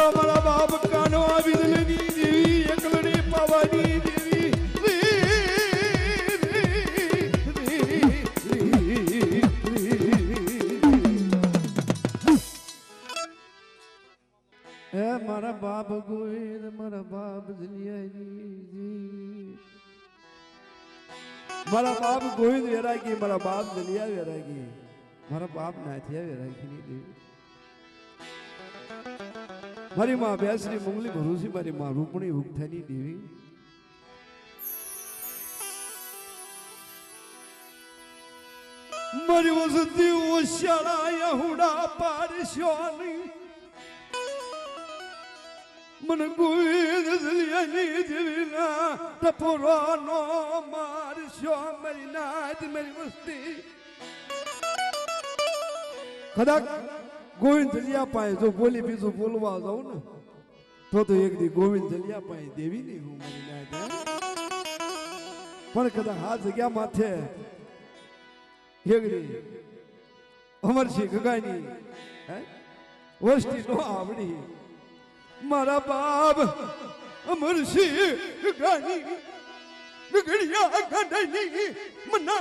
મારા બાપ કાનો બીજલની દેવી એકલડી પાવાની દેવી હે મારા બાપ ગોવિંદ મારા બાપ દલિયાની મારા બાપ ગોવિંદ વેરાગી મારા બાપ દલિયા વેરાગી મારા બાપ નાથિયા વેરાગી ની દેવી મારી માં બેસરી મંગલી ભરૂસી મારી માં રૂપણી ઉગથાની દેવી મારી વસતી ઓશાળા યહુડા પારશો નહીં मन गोविंद जीविना टपोरानो मार शो मेरी नाच मेरी मस्ती कदाक गोविंद जलिया पाए जो बोली बीजू बोलवा जाऊं ना तो एक दी गोविंद जलिया पाए देवी नहीं हूं मेरी नाच पर कदा हाथ जग्या माथे एक दी अमर सिंह गगानी है वस्ती नो आवड़ी मारा बाप अमर सिंह गानी बिगड़िया गडनी मना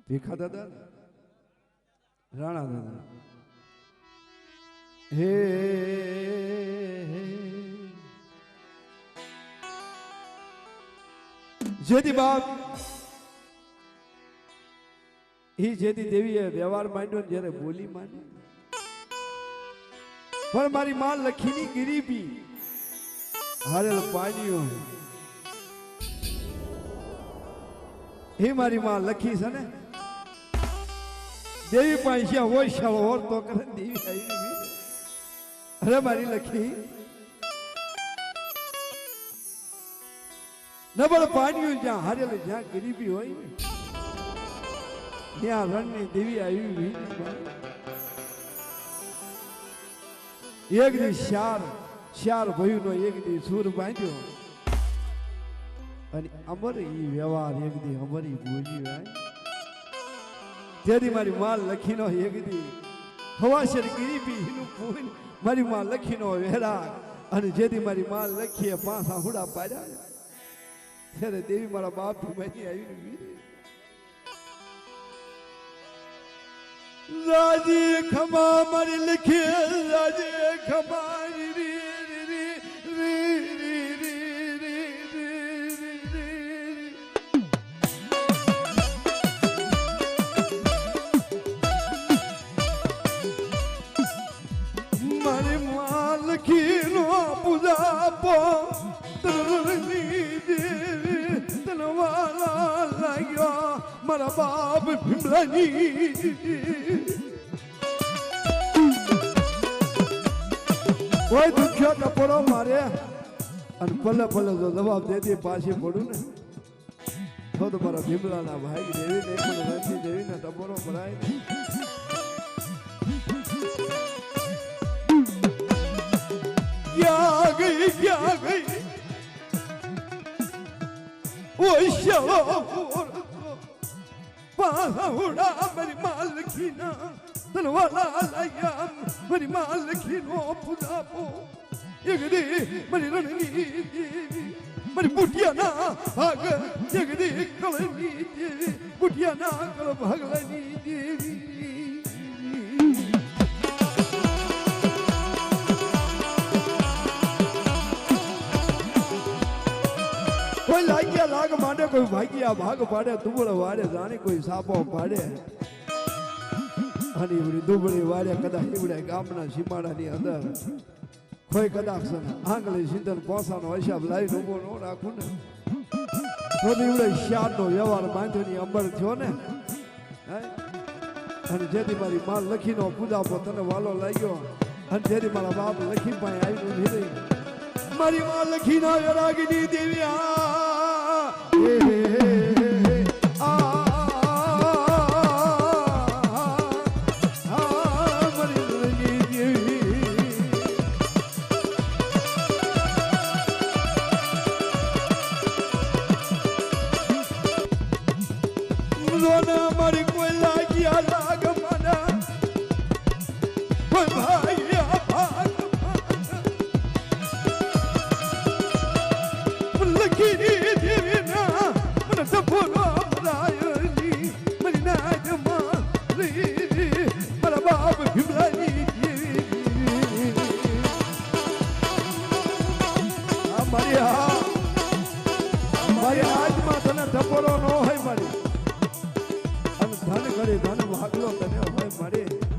ભીખા દાદા રાણા દાદા હે જેદી બાપ એ જેદી દેવીએ વ્યવહાર માંડ્યો જ્યારે બોલી માંડી પણ મારી માં લખીની ગરીબી હારેલ પાડ્યો હે મારી માં લખી છે ને देवी पाइसिया वो शलोर तो कर देवी आई अरे मारी लखी नबल पानी जहाँ हरे जहाँ गरीबी हो यहाँ रण में देवी आई हुई एक दी शार भयु नो एक दी सूर बांध्यो અને અમર ઈ વ્યવહાર એક દી અમરી બોલી હોય જેદી મારી માં લખીનો એક દી હવાશર ગરીબી હિનું પૂન મારી માં લખીનો વેરા અને જેદી મારી માં લખીએ પાછા હુડા પાડ્યા ત્યારે દેવી મારા બાપ ભૂમાઈ આવી વીરે રાજી ખમા મારી લખી રાજી ખમા રી મારા બાપ ભીમલાની કોઈ દુખ્યો ટપોરો મારે અને પલે પલે જો જવાબ દે દે પાછી પડું ને તો મારા ભીમલાના ભાઈ દેવી ને પણ રંજી દેવી ને ટપોરો ભરાય ને ક્યાં ગઈ ઓય શલો पाहुड़ा मेरी मालकी ना तलवाला लाया मेरी मालकी नो पुजापो यगदी मेरी रणगी देवी मेरी बुटिया ना भाग यगदी कलनी देवी बुटिया ना कल भागलनी देवी कोई लागिया लाग माने कोई भागिया भाग पाड़े दुबड़ वाड़े जाने कोई सापो पाड़े हनी उड़ी दुबड़ी वाड़े कदा हिवड़े गामना सीमाड़ानी अंदर कोई कदा आंगले सिंदन पोसानो हिसाब लाई नोबो नो राखो ने तो हिवड़े शारनो व्यवहार बांधोनी अंबर थयो ने અને જેથી મારી માં લખીનો પૂજાપો તને વાલો લાગ્યો અને જેથી મારા બાપ લખી પાસે આવીને વીરે મારી માં લખીના રાગીની દેવ્યા મારી કોઈ લાગ્યા લાગ મને ભાગ્યા ભાગ લખી દેવી ના મને સફોલો રાયની મરી ના જમા મારા બાપ ભીમરાની દેવી મારી હાથમાં તને ધપોરો ન હોય મારી ધન કરી ધન ભાગલો તને હોય મારી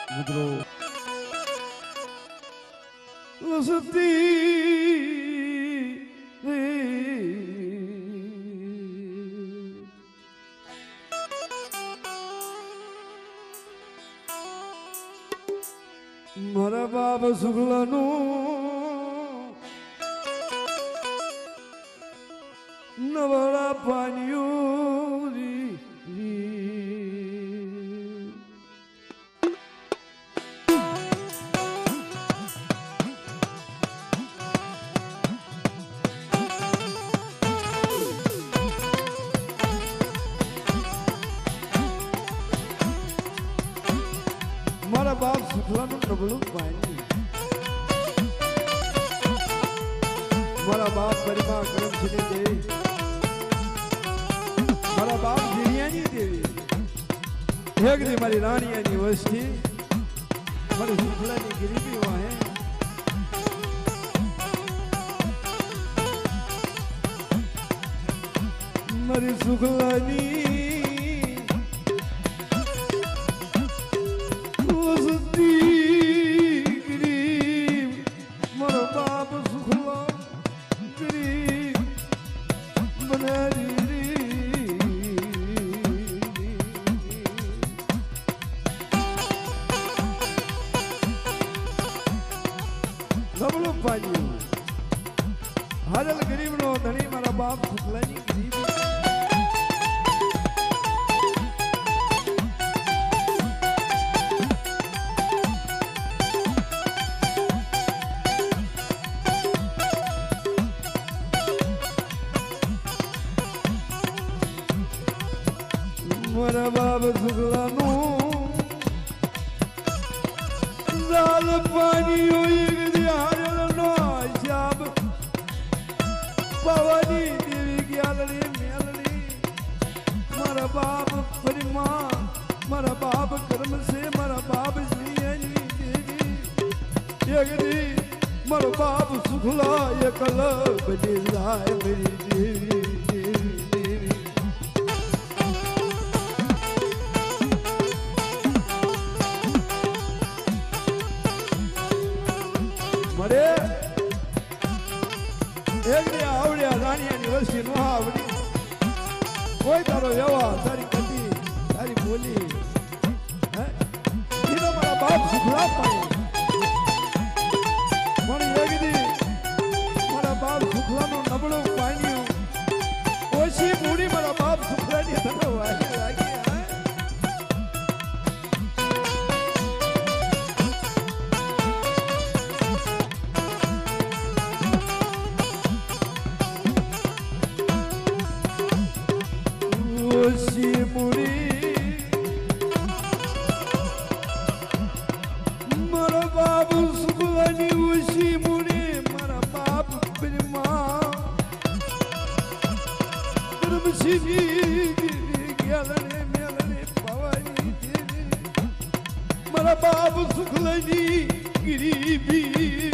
મિત્રો મારા બાપ શુક્લાનું નવરા પાણીઓ મારા બાપ શુક્લાનું નબળું પાણી મારા બાપ પરિમા કરમસિંહ દેવી મારા બાપ જીણિયાની દેવી હેગરી મારી રાણીયાની વસ્તી મારી શુક્લાની ગરીબી વાહે મારી શુક્લાની નબળું પાડ્યું હાજલ ગરીબ નો ધણી મારા બાપ શુક્લાની ગરીબી મારા બાપ શુક્લાનું લાલ પાણીઓ ભવાની દેવી ગ્યાલડી મેલડી મારા બાપ પરિમા મારા બાપ કર્મ છે મારા બાપ જીયાની દેવી યગદી મારો બાપ સુખલા એકલ બની જાય મેરી દેવી મરે એકડી આવડ્યા રાણીયાની વસ્તી નો આવડી કોઈ તારો વ્યવહાર તારી ગતિ તારી બોલી હે એનો મારા બાપ સુખલા પાડે મારી એકડી મારા બાપ સુખલાનું નબળું પાણ્યું ઓછી મૂડી મારા બાપ સુખલાની તને વાગી લાગી મારા બાપ શુક્લાની ઓછી મૂડી મારા બાપ પ્રેમા મારા બાપ શુક્લાની ગરીબી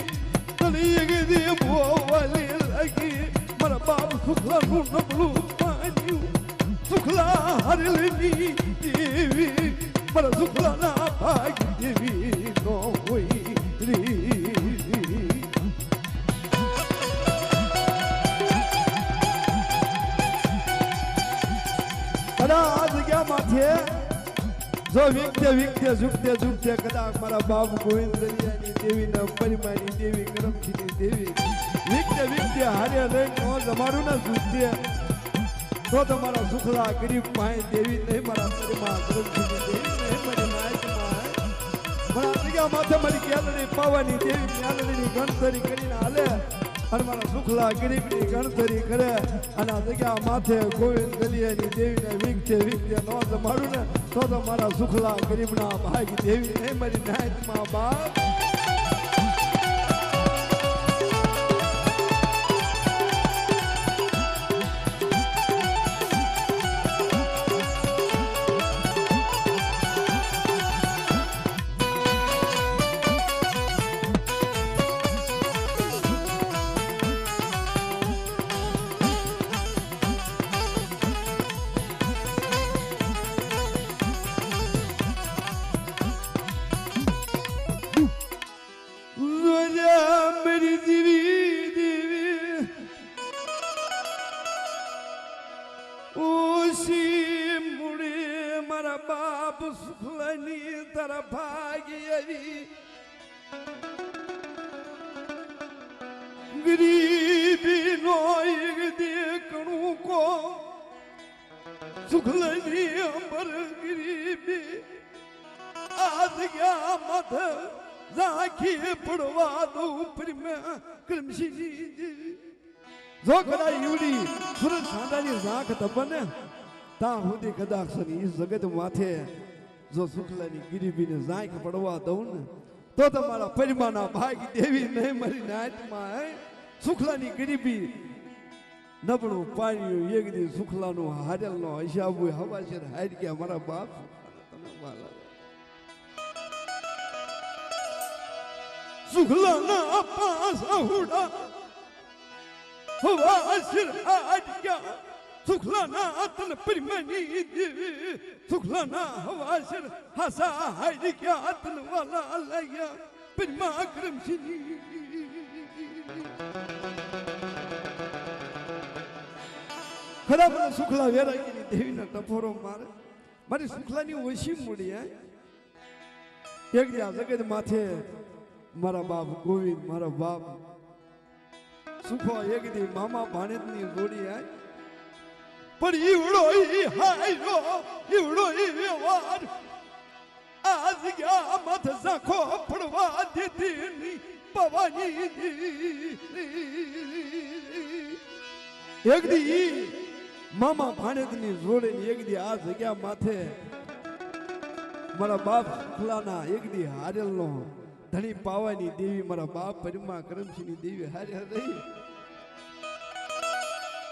તને દે બોવાલે લાગી મારા બાપ શુક્લાનું નબળું પાડ્યું શુક્લા હરલની દેવી મારા શુક્લાના ભાગ દેવી નો હોય રી કદાચ જગ્યા માથે જો વિકતે વિકતે ઝુકતે ઝુકતે કદાચ મારા બાપ ગોવિંદ દરિયાની દેવી ને પરિમાની દેવી કરમખીની દેવી વિકતે વિકતે હારે લઈ નો જમાડું ને ઝુકતે તો તમારા સુખલા ગરીબ પાસે દેવી નહીં મારા પરિમા કરમખીની દેવી નહીં મારી નાયકમાં મારા જગ્યા માથે મારી કેલડી પાવાની દેવી કેલડીની ગણતરી કરીને હાલે અને મારા સુખલા ગરીબની ગણતરી કરે અને આ જગ્યા માથે ગોવિંદ દલિયાની દેવીને વિકતે વિકતે ન જમાડું ને તો મારા સુખલા ગરીબના ભાગ દેવી નહીં મારી નાયકમાં બાપ બાપ સુખલાની તારા ભાગી ગરીબી નો દેખણું કો સુખલાની અમર ગરીબી આ જગ્યા મત ઝાંખી પડવા દઉં પ્રેમ કરમશી જો કદાચ ઈવડી સુરત સાંડાની ઝાંખ તપને તા સુધી કદાચ ઈ જગત માથે જો શુક્લાની ગરીબીને ઝાંખ પડવા દઉં ને તો તમારા પરિમાના ભાગ દેવી નહીં મારી નાયતમાં શુક્લાની ગરીબી નબળું પાણી એક દી શુક્લાનું હારેલનો હિસાબ હોય હવા છે હાર ગયા મારા બાપ તમે વાલા શુક્લાના પાસા હુડા હવા છે હાર ગયા સુખલાના તન પરિમાની દેવી સુખલાના હવાસર હસા હાઈ ગયા તન વાલા લાયા પરિમા કરમશી ખરા મને સુખલા વેરાગીની દેવીના ટપોરો મારે મારી સુખલાની ઓછી મૂડી એક દી આ જગત માથે મારા બાપ ગોવિંદ મારા બાપ સુખો એક દી મામા ભાણેજની જોડી પણ ઈવડો ઈ હાયરો ઈવડો ઈ વ્યવહાર આ જગ્યા માથે ઝાંખો પડવા દેતી ની પવાની એક દી મામા ભાણેજની જોડે એક દી આ જગ્યા માથે મારા બાપ સુખલાના એક દી હારેલનો ધણી પાવાની દેવી મારા બાપ પરિમા કરમશીની દેવી હારે રહી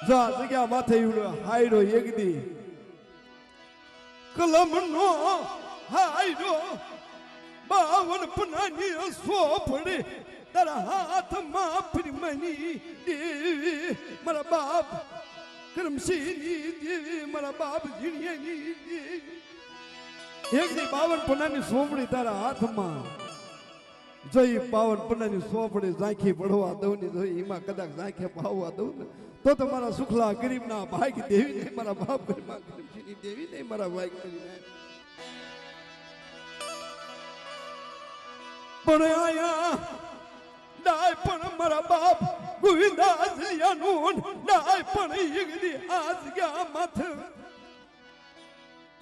જા જગ્યા માથે ઈવડો હાયરો એક દી કલમનો હાયરો 52 પનાની સોપડે તારા હાથમાં પ્રેમની દેવી મારા બાપ કરમશીની દેવી મારા બાપ જીણિયાની દેવી એક દી 52 પનાની સોપડી તારા હાથમાં જોઈ 52 પનાની સોપડે ઝાંખી પડવા દઉં ને જોઈ એમાં કદાચ ઝાંખે પાવવા દઉં ને તો તમારા સુખલા ગરીબના ભાગ દેવી નહીં મારા બાપ ગરીબા કરમશીની દેવી નહીં મારા ભાગ કરી પણ આયા ડાય પણ મારા બાપ ગોવિંદાસલિયાનું ડાય પણ ઈગદી આજ ગયા માથે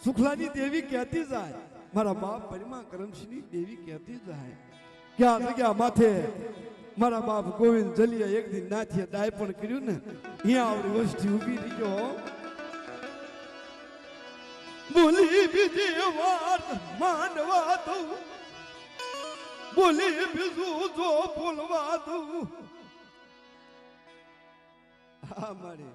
સુખલાની દેવી કહેતી જાય મારા બાપ પરિમા કરમશીની દેવી કહેતી જાય કે આ જગ્યા માથે મારા બાપ ગોવિંદ જલિયા એક દિન નાથીએ ડાય પણ કર્યું ને અહીંયા આવડી વસ્તી ઊભી રહી ગયો બોલી બીજી વાત માંડવા દઉં બોલી બીજું જો બોલવા દઉં હા મારી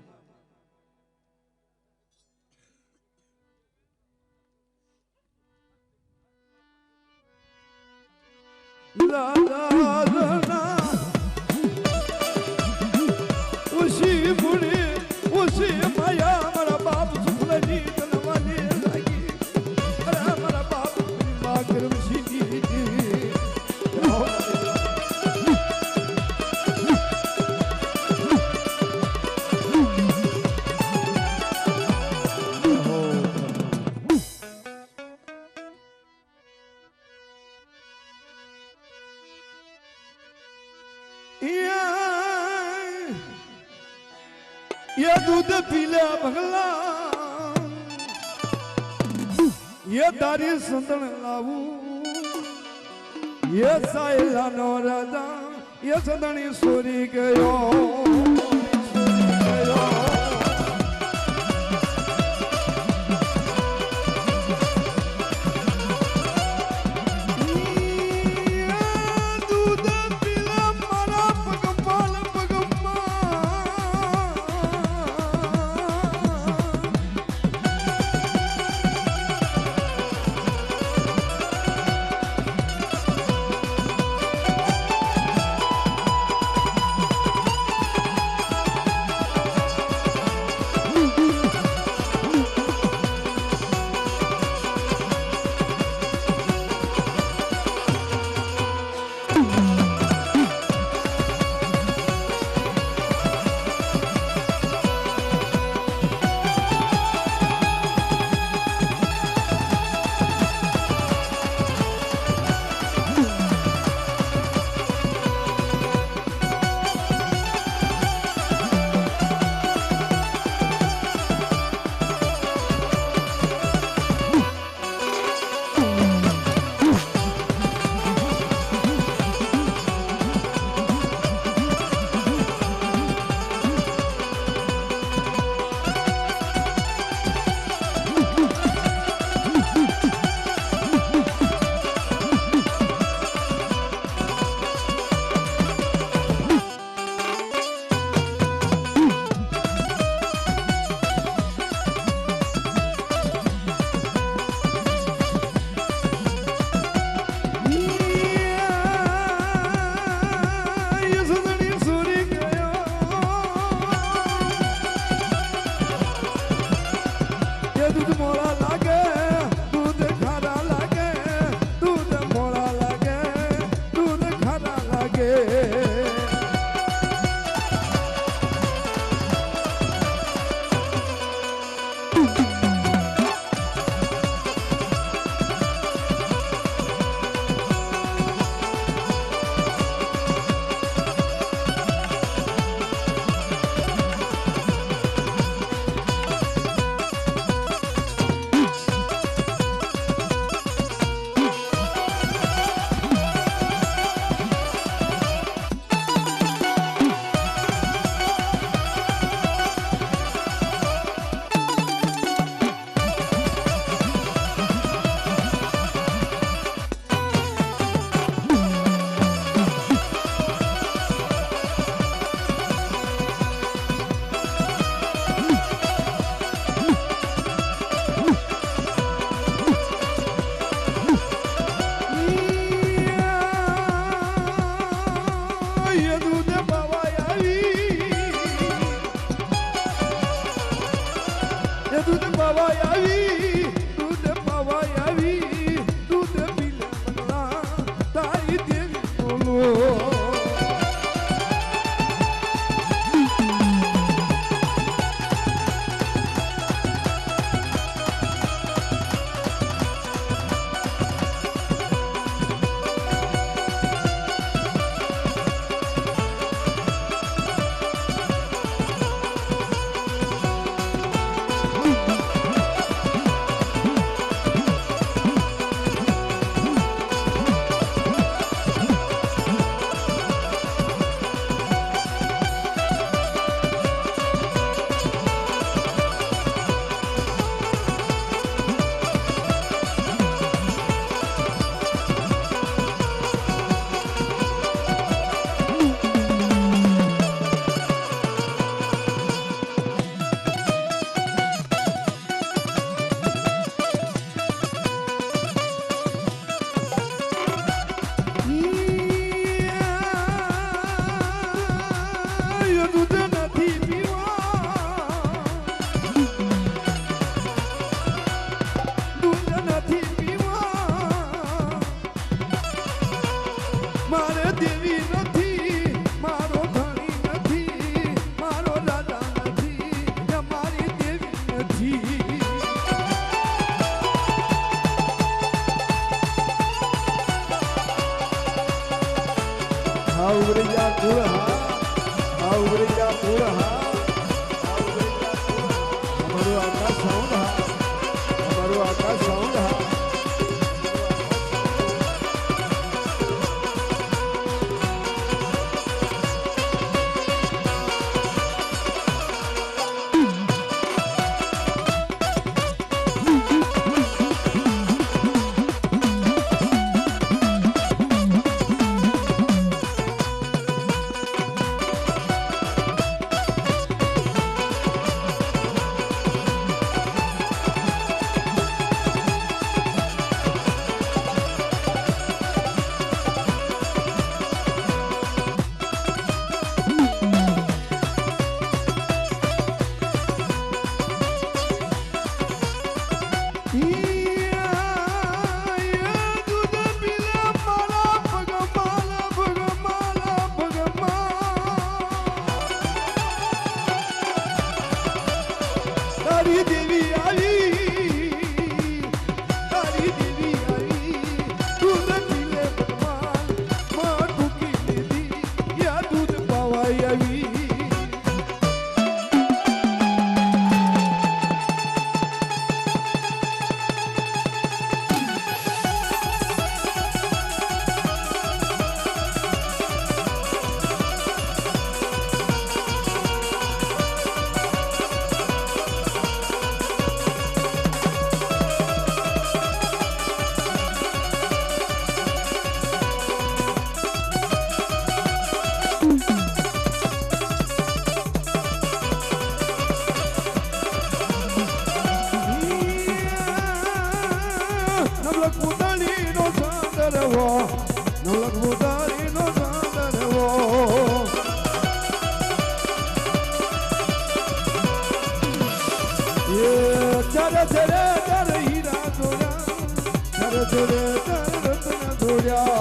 उसी बुढ़ी उसी माया मारा बाप सुखलनी तनवाली लागी अरे मारा बाप माँ करम ये दूध पीले भगला ये दारी संतन लावू ये सायला नो राजा ये सदनी सोरी गयो આવરિયા પૂરા તારી દેવી આવી તારી દેવી આવી દૂધ પીલે ભગવાન માં ટૂકી લીધી યા દૂધ પાવાઈ આવી નવલખ મુદાણીનો સાંદરવો નવલખ મુદાણીનો સાંદરવો એ ચારે ચારે ચાર હીરા જોડ્યા ચારે ચારે ચાર રત્ન જોડ્યા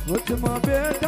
વચમાં બેઠા